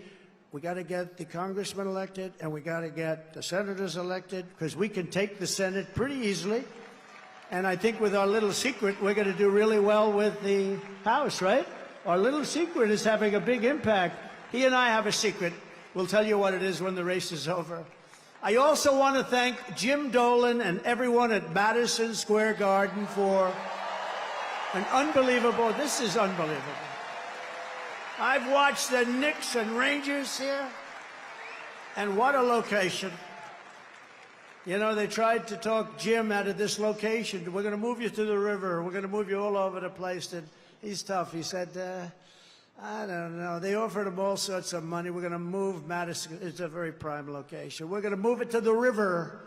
we got to get the congressmen elected, and we got to get the senators elected, because we can take the Senate pretty easily. And I think with our little secret, we're going to do really well with the House, right? Our little secret is having a big impact. He and I have a secret. We'll tell you what it is when the race is over. I also want to thank Jim Dolan and everyone at Madison Square Garden for an unbelievable, this is unbelievable. I've watched the Knicks and Rangers here, and what a location. You know, they tried to talk Jim out of this location. We're going to move you to the river. We're going to move you all over the place. And he's tough. He said, I don't know. They offered him all sorts of money. We're going to move Madison. It's a very prime location. We're going to move it to the river.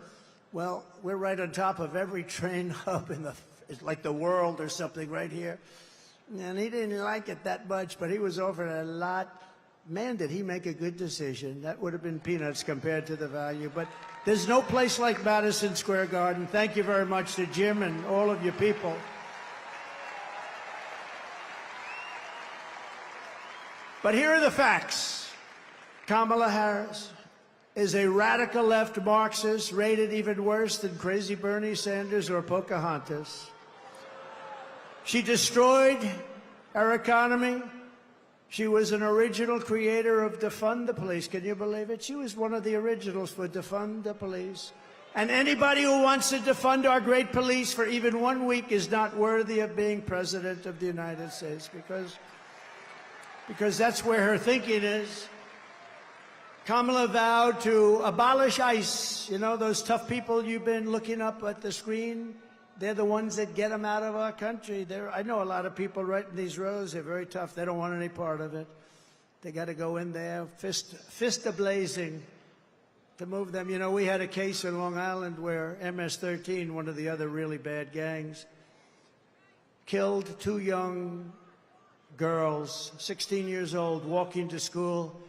Well, we're right on top of every train hub in the, it's like the world or something right here. And he didn't like it that much, but he was offered a lot. Man, did he make a good decision. That would have been peanuts compared to the value. But there's no place like Madison Square Garden. Thank you very much to Jim and all of you people. But here are the facts. Kamala Harris is a radical left Marxist, rated even worse than crazy Bernie Sanders or Pocahontas. She destroyed our economy. She was an original creator of Defund the Police. Can you believe it? She was one of the originals for Defund the Police. And anybody who wants to defund our great police for even 1 week is not worthy of being president of the United States, because that's where her thinking is. Kamala vowed to abolish ICE. You know, those tough people you've been looking up at the screen? They're the ones that get them out of our country. I know a lot of people right in these rows. They're very tough. They don't want any part of it. They got to go in there, fist a-blazing, to move them. You know, we had a case in Long Island where MS-13, one of the other really bad gangs, killed 2 young girls, 16 years old, walking to school.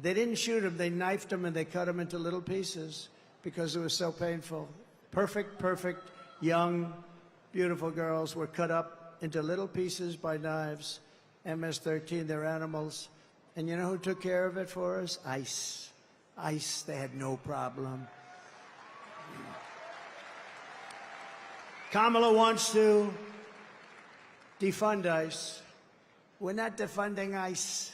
They didn't shoot them. They knifed them and they cut them into little pieces because it was so painful. Perfect, young, beautiful girls were cut up into little pieces by knives. MS-13, they're animals. And you know who took care of it for us? ICE. ICE, they had no problem. Kamala wants to defund ICE. We're not defunding ICE,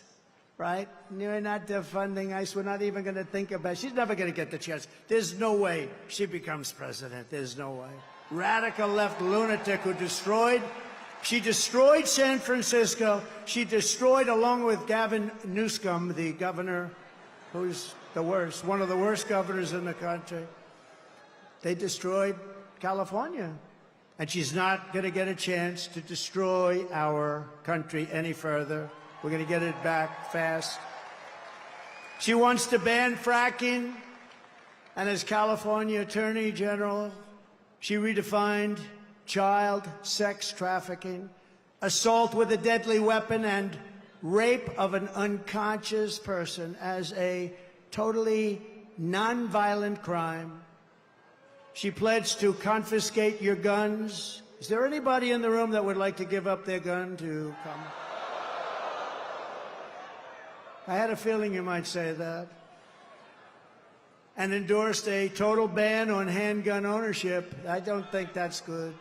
right? We're not defunding ICE. We're not even going to think about it. She's never going to get the chance. There's no way she becomes president. There's no way. Radical left lunatic who she destroyed San Francisco. She destroyed, along with Gavin Newsom, the governor, who's the worst, one of the worst governors in the country. They destroyed California. And she's not going to get a chance to destroy our country any further. We're going to get it back fast. She wants to ban fracking. And as California Attorney General, she redefined child sex trafficking, assault with a deadly weapon, and rape of an unconscious person as a totally nonviolent crime. She pledged to confiscate your guns. Is there anybody in the room that would like to give up their gun to come? I had a feeling you might say that. And endorsed a total ban on handgun ownership. I don't think that's good.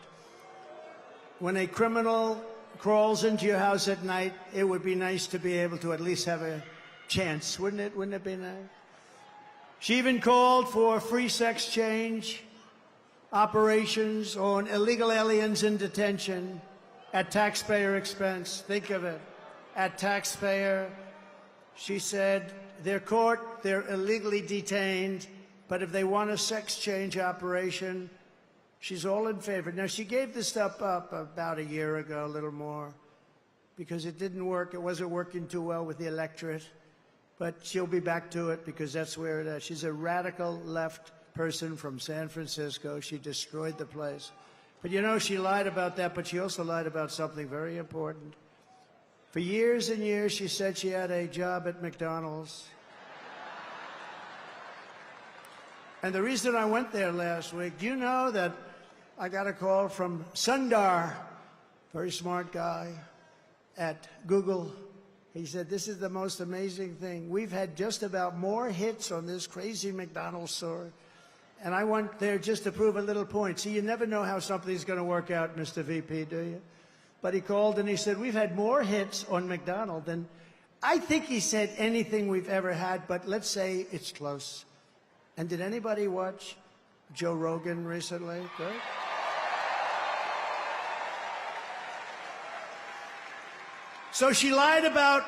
When a criminal crawls into your house at night, it would be nice to be able to at least have a chance, wouldn't it? Wouldn't it be nice? She even called for free sex change operations on illegal aliens in detention at taxpayer expense. Think of it. At taxpayer. She said they're caught, they're illegally detained, but if they want a sex change operation, she's all in favor. Now, she gave this stuff up about a year ago, a little more, because it didn't work. It wasn't working too well with the electorate. But she'll be back to it because that's where it is. She's a radical left person from San Francisco. She destroyed the place. But you know, she lied about that, but she also lied about something very important. For years and years, she said she had a job at McDonald's. And the reason I went there last week, do you know that I got a call from Sundar, very smart guy, at Google. He said, this is the most amazing thing. We've had just about more hits on this crazy McDonald's story. And I went there just to prove a little point. See, you never know how something's going to work out, Mr. VP, do you? But he called and he said, we've had more hits on McDonald's than, I think he said, anything we've ever had, but let's say it's close. And did anybody watch Joe Rogan recently? Good? So she lied about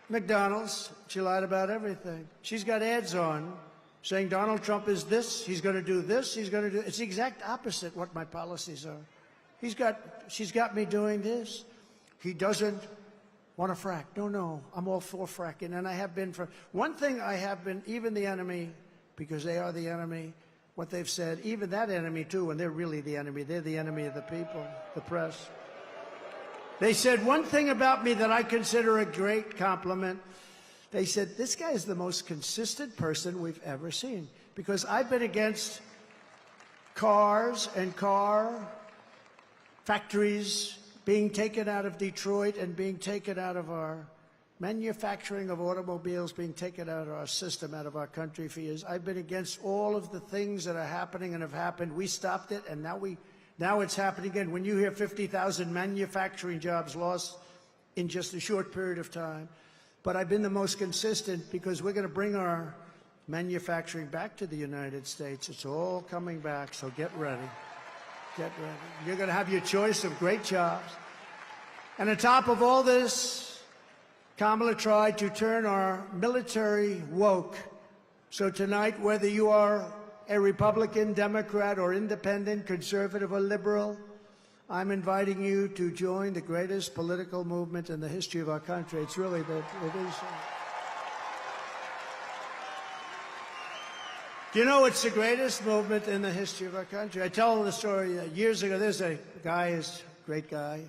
McDonald's. She lied about everything. She's got ads on saying Donald Trump is this, he's going to do this, he's going to do... It's the exact opposite what my policies are. She's got me doing this. He doesn't want to frack. No, I'm all for fracking, and I have been for... One thing I have been, even the enemy, because they are the enemy, what they've said, even that enemy too, and they're really the enemy, they're the enemy of the people, the press. They said one thing about me that I consider a great compliment. They said, this guy is the most consistent person we've ever seen. Because I've been against cars and car factories being taken out of Detroit and being taken out of our manufacturing of automobiles, being taken out of our system, out of our country for years. I've been against all of the things that are happening and have happened. We stopped it, and now it's happening again. When you hear 50,000 manufacturing jobs lost in just a short period of time. But I've been the most consistent because we're going to bring our manufacturing back to the United States. It's all coming back, so get ready. Get ready. You're going to have your choice of great jobs. And on top of all this, Kamala tried to turn our military woke. So tonight, whether you are a Republican, Democrat, or independent, conservative, or liberal, I'm inviting you to join the greatest political movement in the history of our country. It's really, it is. You know, it's the greatest movement in the history of our country. I tell the story years ago. There's a guy, is a great guy,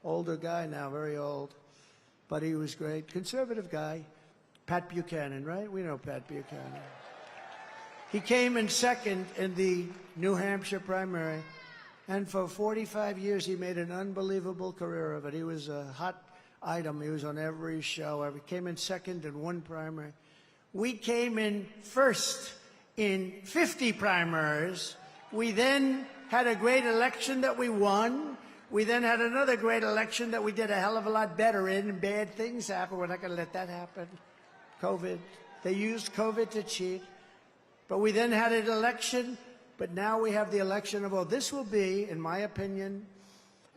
older guy now, very old, but he was great. Conservative guy, Pat Buchanan, right? We know Pat Buchanan. He came in second in the New Hampshire primary, and for 45 years he made an unbelievable career of it. He was a hot item. He was on every show. He came in second in one primary. We came in first in 50 primaries. We then had a great election that we won. We then had another great election that we did a hell of a lot better in, and bad things happened. We're not going to let that happen. COVID. They used COVID to cheat. But we then had an election, but now we have the election of, well, this will be, in my opinion,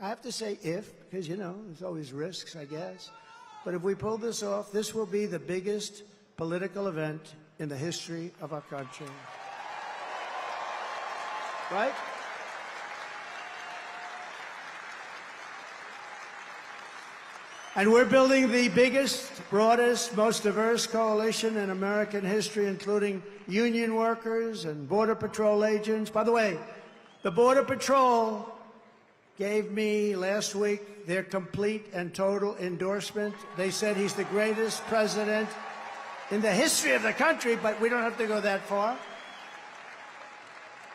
I have to say if, because, you know, there's always risks, I guess. But if we pull this off, this will be the biggest political event in the history of our country. Right? And we're building the biggest, broadest, most diverse coalition in American history, including union workers and Border Patrol agents. By the way, the Border Patrol gave me last week their complete and total endorsement. They said he's the greatest president in the history of the country, but we don't have to go that far.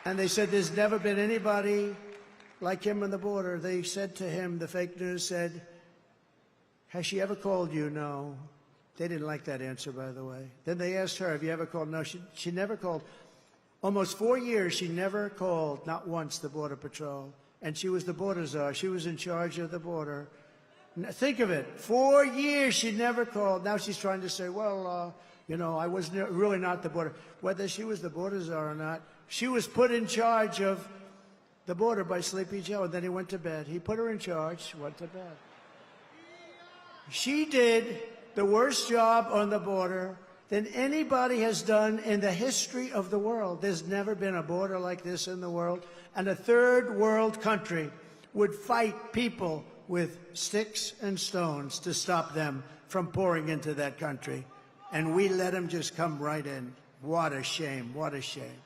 And they said there's never been anybody like him on the border. They said to him, the fake news said, has she ever called you? No. They didn't like that answer, by the way. Then they asked her, have you ever called? No, she never called. Almost 4 years, she never called, not once, the Border Patrol. And she was the border czar. She was in charge of the border. Think of it. 4 years, she never called. Now she's trying to say, well, you know, I was really not the border. Whether she was the border czar or not, she was put in charge of the border by Sleepy Joe, and then he went to bed. He put her in charge, went to bed. She did the worst job on the border than anybody has done in the history of the world. There's never been a border like this in the world. And a third world country would fight people with sticks and stones to stop them from pouring into that country. And we let them just come right in. What a shame. What a shame.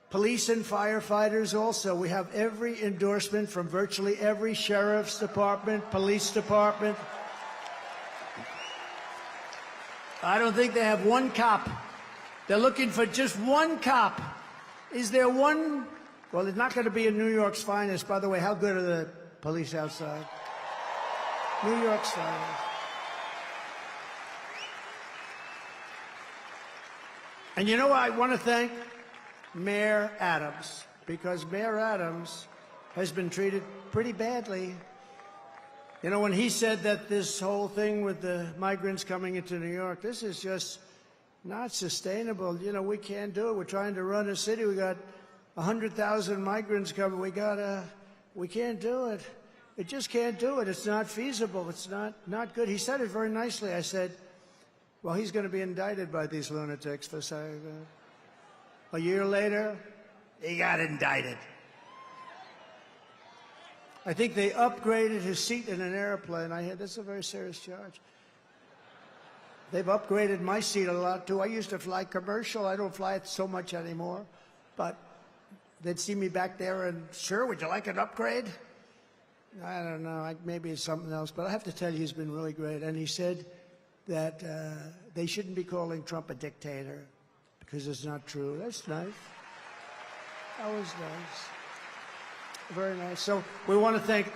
Police and firefighters also. We have every endorsement from virtually every sheriff's department, police department. I don't think they have one cop. They're looking for just one cop. Is there one? Well, it's not going to be in New York's finest. By the way, how good are the police outside? New York's finest. And you know, I want to thank Mayor Adams, because Mayor Adams has been treated pretty badly. You know, when he said that this whole thing with the migrants coming into New York, this is just not sustainable. You know, we can't do it. We're trying to run a city. We got 100,000 migrants coming. We can't do it. It just can't do it. It's not feasible. It's not good. He said it very nicely. I said, well, he's going to be indicted by these lunatics for saying that. A year later, he got indicted. I think they upgraded his seat in an airplane. I heard that's a very serious charge. They've upgraded my seat a lot, too. I used to fly commercial. I don't fly it so much anymore. But they'd see me back there and, sir, would you like an upgrade? I don't know. Maybe it's something else. But I have to tell you, he's been really great. And he said that they shouldn't be calling Trump a dictator because it's not true. That's nice. That was nice. Very nice. So we want to thank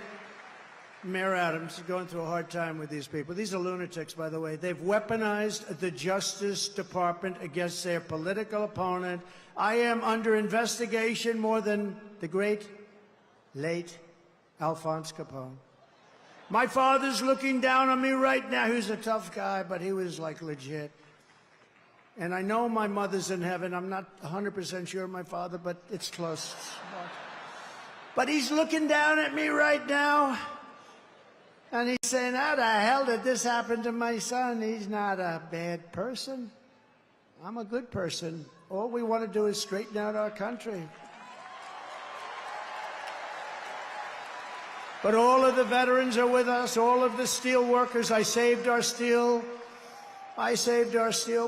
Mayor Adams. He's going through a hard time with these people. These are lunatics, by the way. They've weaponized the Justice Department against their political opponent. I am under investigation more than the great, late Alphonse Capone. My father's looking down on me right now. He was a tough guy, but he was like legit. And I know my mother's in heaven. I'm not 100% sure my father, but it's close. But he's looking down at me right now, and he's saying, how the hell did this happen to my son? He's not a bad person. I'm a good person. All we want to do is straighten out our country. But all of the veterans are with us, all of the steel workers. I saved our steel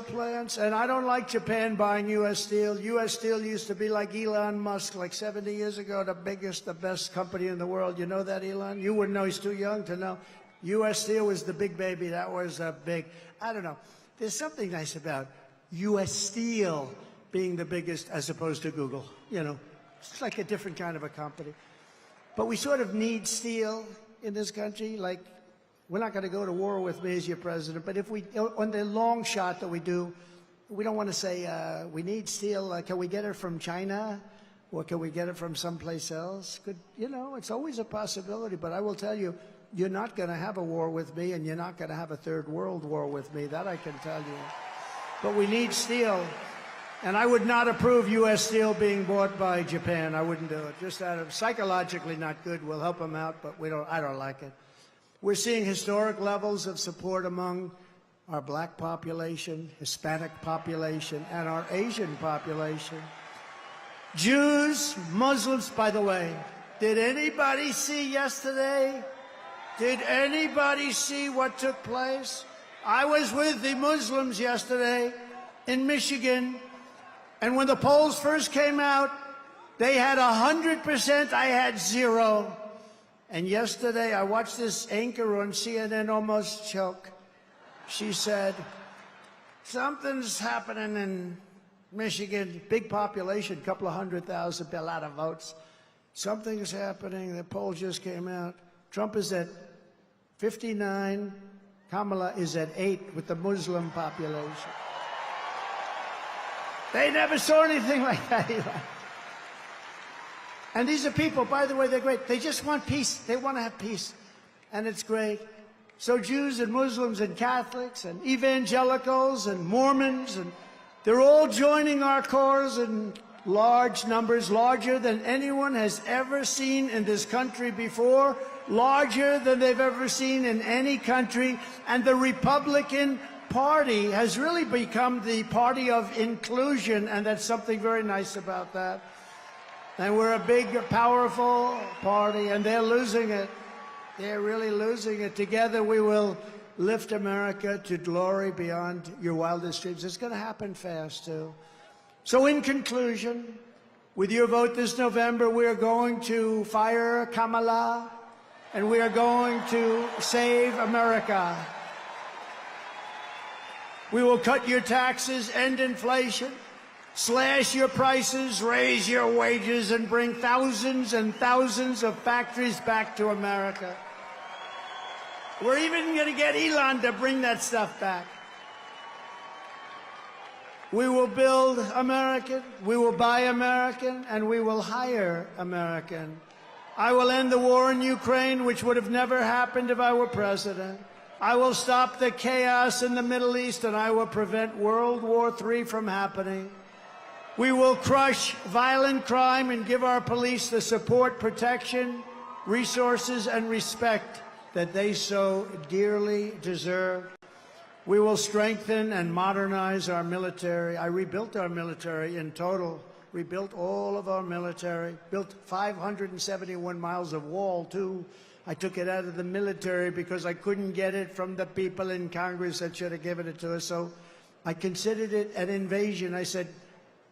plants, and I don't like Japan buying U.S. Steel. U.S. Steel used to be like Elon Musk, like 70 years ago, the biggest, the best company in the world. You know that, Elon? You wouldn't know, he's too young to know. U.S. Steel was the big baby. That was a big, I don't know. There's something nice about U.S. Steel being the biggest as opposed to Google. You know, it's like a different kind of a company. But we sort of need steel in this country, like, we're not going to go to war with me as your president, but if we, on the long shot that we do, we don't want to say we need steel. Can we get it from China, or can we get it from someplace else? You know, it's always a possibility. But I will tell you, you're not going to have a war with me, and you're not going to have a third world war with me. That I can tell you. But we need steel, and I would not approve U.S. Steel being bought by Japan. I wouldn't do it. Just out of psychologically not good. We'll help them out, but I don't like it. We're seeing historic levels of support among our black population, Hispanic population, and our Asian population. Jews, Muslims, by the way, did anybody see yesterday? Did anybody see what took place? I was with the Muslims yesterday in Michigan, and when the polls first came out, they had 100%, I had 0. And yesterday, I watched this anchor on CNN almost choke. She said, something's happening in Michigan, big population, couple of 100,000, a lot of votes. Something's happening, the poll just came out. Trump is at 59, Kamala is at 8 with the Muslim population. They never saw anything like that, Eli. And these are people, by the way, they're great. They just want peace. They want to have peace. And it's great. So Jews and Muslims and Catholics and evangelicals and Mormons, and they're all joining our cause in large numbers, larger than anyone has ever seen in this country before, larger than they've ever seen in any country. And the Republican Party has really become the party of inclusion, and that's something very nice about that. And we're a big, powerful party, and they're losing it. They're really losing it. Together we will lift America to glory beyond your wildest dreams. It's going to happen fast, too. So in conclusion, with your vote this November, we are going to fire Kamala, and we are going to save America. We will cut your taxes, end inflation, slash your prices, raise your wages, and bring thousands and thousands of factories back to America. We're even going to get Elon to bring that stuff back. We will build American, we will buy American, and we will hire American. I will end the war in Ukraine, which would have never happened if I were president. I will stop the chaos in the Middle East, and I will prevent World War III from happening. We will crush violent crime and give our police the support, protection, resources, and respect that they so dearly deserve. We will strengthen and modernize our military. I rebuilt our military in total, rebuilt all of our military, built 571 miles of wall, too. I took it out of the military because I couldn't get it from the people in Congress that should have given it to us. So I considered it an invasion. I said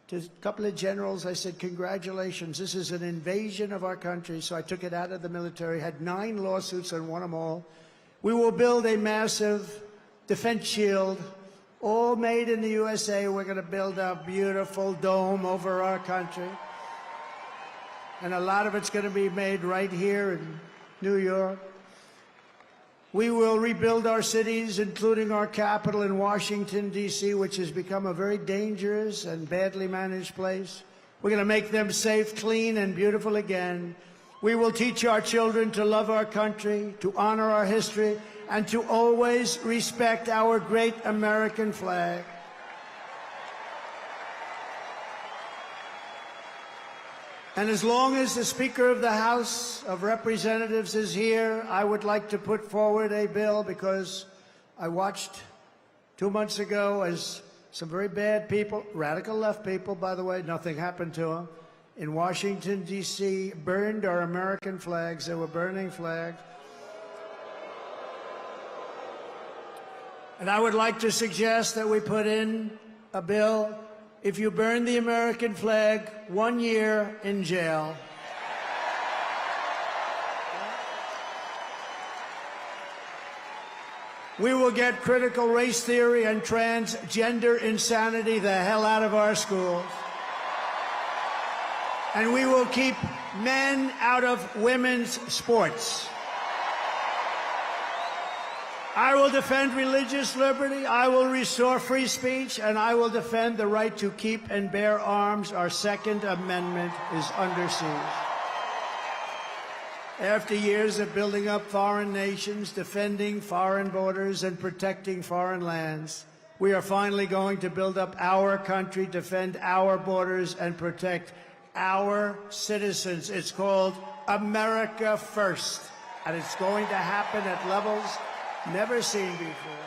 to a couple of generals, I said, congratulations, this is an invasion of our country. So I took it out of the military, had 9 lawsuits and won them all. We will build a massive defense shield, all made in the USA. We're going to build a beautiful dome over our country. And a lot of it's going to be made right here in New York. We will rebuild our cities, including our capital in Washington, D.C., which has become a very dangerous and badly managed place. We're going to make them safe, clean, and beautiful again. We will teach our children to love our country, to honor our history, and to always respect our great American flag. And as long as the Speaker of the House of Representatives is here, I would like to put forward a bill, because I watched 2 months ago as some very bad people, radical left people, by the way, nothing happened to them, in Washington, D.C., burned our American flags. They were burning flags. And I would like to suggest that we put in a bill: if you burn the American flag, 1 year in jail. We will get critical race theory and transgender insanity the hell out of our schools. And we will keep men out of women's sports. I will defend religious liberty, I will restore free speech, and I will defend the right to keep and bear arms. Our Second Amendment is under siege. After years of building up foreign nations, defending foreign borders, and protecting foreign lands, we are finally going to build up our country, defend our borders, and protect our citizens. It's called America First, and it's going to happen at levels never seen before.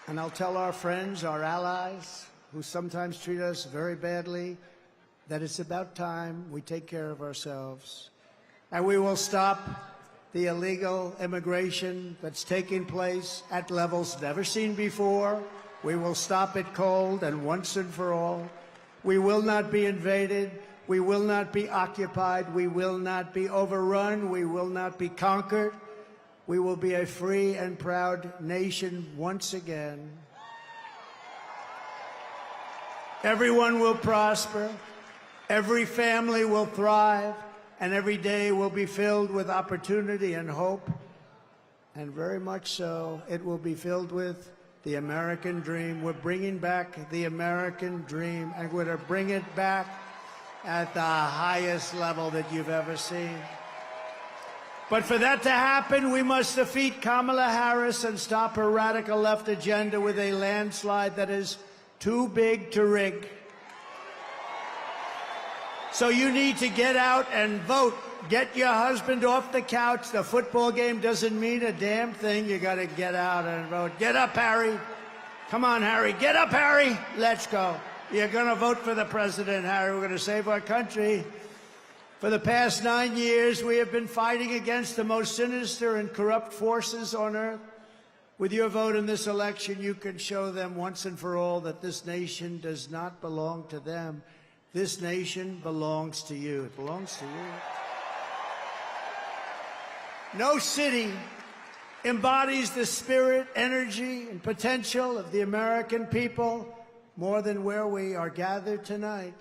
And I'll tell our friends, our allies, who sometimes treat us very badly, that it's about time we take care of ourselves. And we will stop the illegal immigration that's taking place at levels never seen before. We will stop it cold and once and for all. We will not be invaded. We will not be occupied. We will not be overrun. We will not be conquered. We will be a free and proud nation once again. Everyone will prosper. Every family will thrive. And every day will be filled with opportunity and hope. And very much so, it will be filled with the American dream. We're bringing back the American dream, and we're going to bring it back at the highest level that you've ever seen. But for that to happen, we must defeat Kamala Harris and stop her radical left agenda with a landslide that is too big to rig. So you need to get out and vote. Get your husband off the couch. The football game doesn't mean a damn thing. You got to get out and vote. Get up, Harry. Come on, Harry. Get up, Harry. Let's go. You're going to vote for the president, Harry. We're going to save our country. For the past 9 years, we have been fighting against the most sinister and corrupt forces on earth. With your vote in this election, you can show them once and for all that this nation does not belong to them. This nation belongs to you. It belongs to you. No city embodies the spirit, energy, and potential of the American people more than where we are gathered tonight.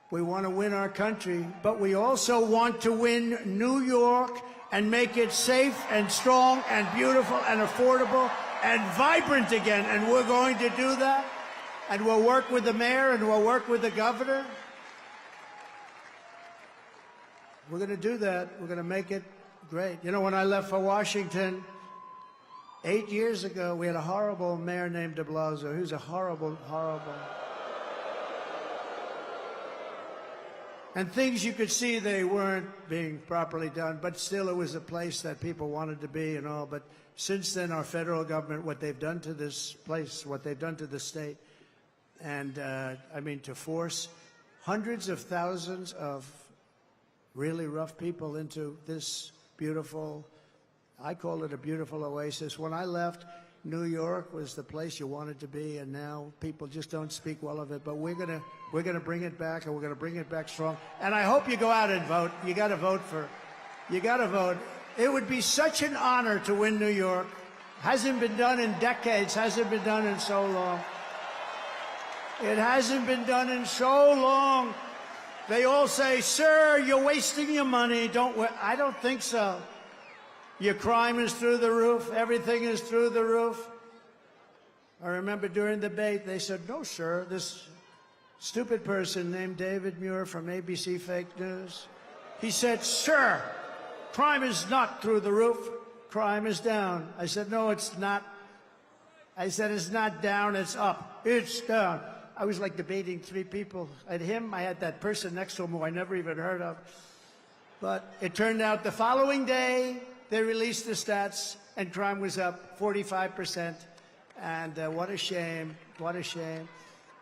We want to win our country, but we also want to win New York and make it safe and strong and beautiful and affordable and vibrant again. And we're going to do that. And we'll work with the mayor and we'll work with the governor. We're going to do that. We're going to make it great. You know, when I left for Washington 8 years ago, we had a horrible mayor named de Blasio. He was a horrible. And things you could see they weren't being properly done, but still it was a place that people wanted to be and all. But since then, our federal government, what they've done to this place, what they've done to the state, and I mean, to force hundreds of thousands of really rough people into this beautiful, I call it a beautiful oasis. When I left, New York was the place you wanted to be, and now people just don't speak well of it. But we're gonna bring it back, and we're gonna bring it back strong. And I hope you go out and vote. You got to vote for. You got to vote. It would be such an honor to win New York. Hasn't been done in decades. Hasn't been done in so long. It hasn't been done in so long. They all say, "Sir, you're wasting your money." I don't think so. Your crime is through the roof. Everything is through the roof. I remember during the debate, they said, "No, sir, this stupid person named David Muir from ABC Fake News." He said, "Sir, crime is not through the roof. Crime is down." I said, "No, it's not." I said, "It's not down, it's up." "It's down." I was like debating three people. I had him, I had that person next to him who I never even heard of. But it turned out the following day, they released the stats, and crime was up 45%. And what a shame, what a shame.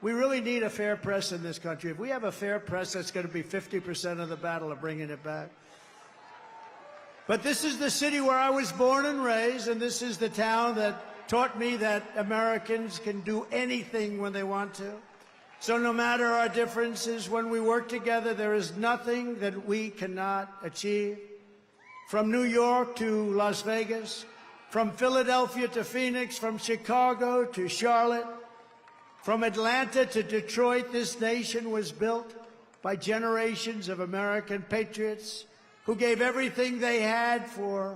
We really need a fair press in this country. If we have a fair press, that's going to be 50% of the battle of bringing it back. But this is the city where I was born and raised, and this is the town that taught me that Americans can do anything when they want to. So no matter our differences, when we work together, there is nothing that we cannot achieve. From New York to Las Vegas, from Philadelphia to Phoenix, from Chicago to Charlotte, from Atlanta to Detroit, this nation was built by generations of American patriots who gave everything they had for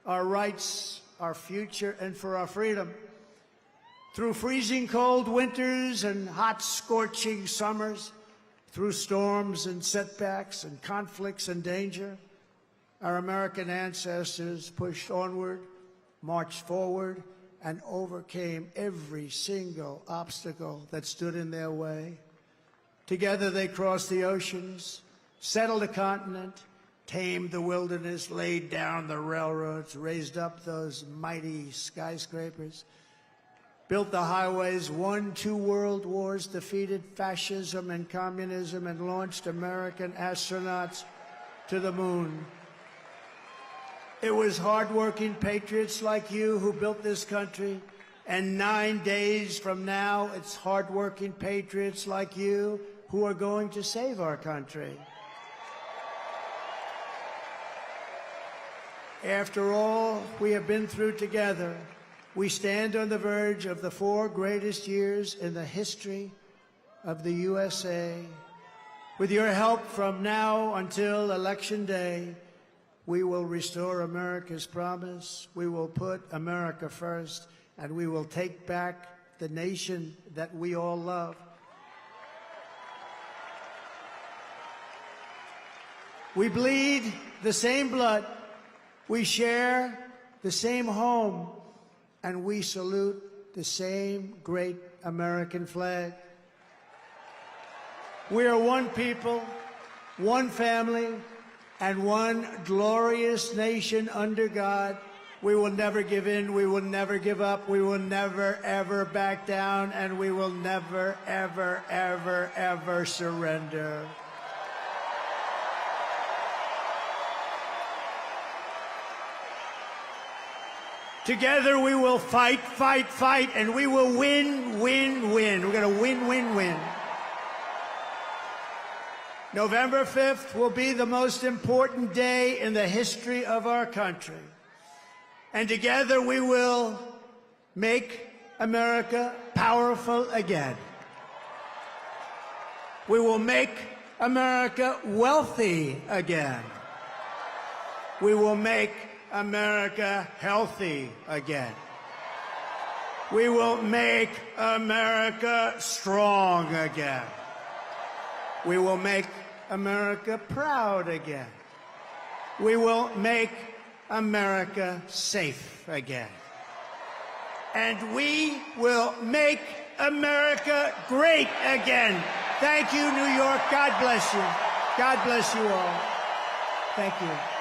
our rights, our future, and for our freedom. Through freezing cold winters and hot, scorching summers, through storms and setbacks and conflicts and danger, our American ancestors pushed onward, marched forward, and overcame every single obstacle that stood in their way. Together they crossed the oceans, settled a continent, tamed the wilderness, laid down the railroads, raised up those mighty skyscrapers, built the highways, won 2 world wars, defeated fascism and communism, and launched American astronauts to the moon. It was hardworking patriots like you who built this country, and 9 days from now, it's hardworking patriots like you who are going to save our country. After all we have been through together, we stand on the verge of the 4 greatest years in the history of the USA. With your help from now until Election Day, we will restore America's promise, we will put America first, and we will take back the nation that we all love. We bleed the same blood, we share the same home, and we salute the same great American flag. We are one people, one family, and one glorious nation under God. We will never give in, we will never give up, we will never, ever back down, and we will never, ever, ever, ever surrender. Together we will fight, fight, fight, and we will win, win, win. We're going to win, win, win. November 5th will be the most important day in the history of our country. And together we will make America powerful again. We will make America wealthy again. We will make America healthy again. We will make America strong again. We will make America proud again. We will make America safe again. And we will make America great again. Thank you, New York. God bless you. God bless you all. Thank you.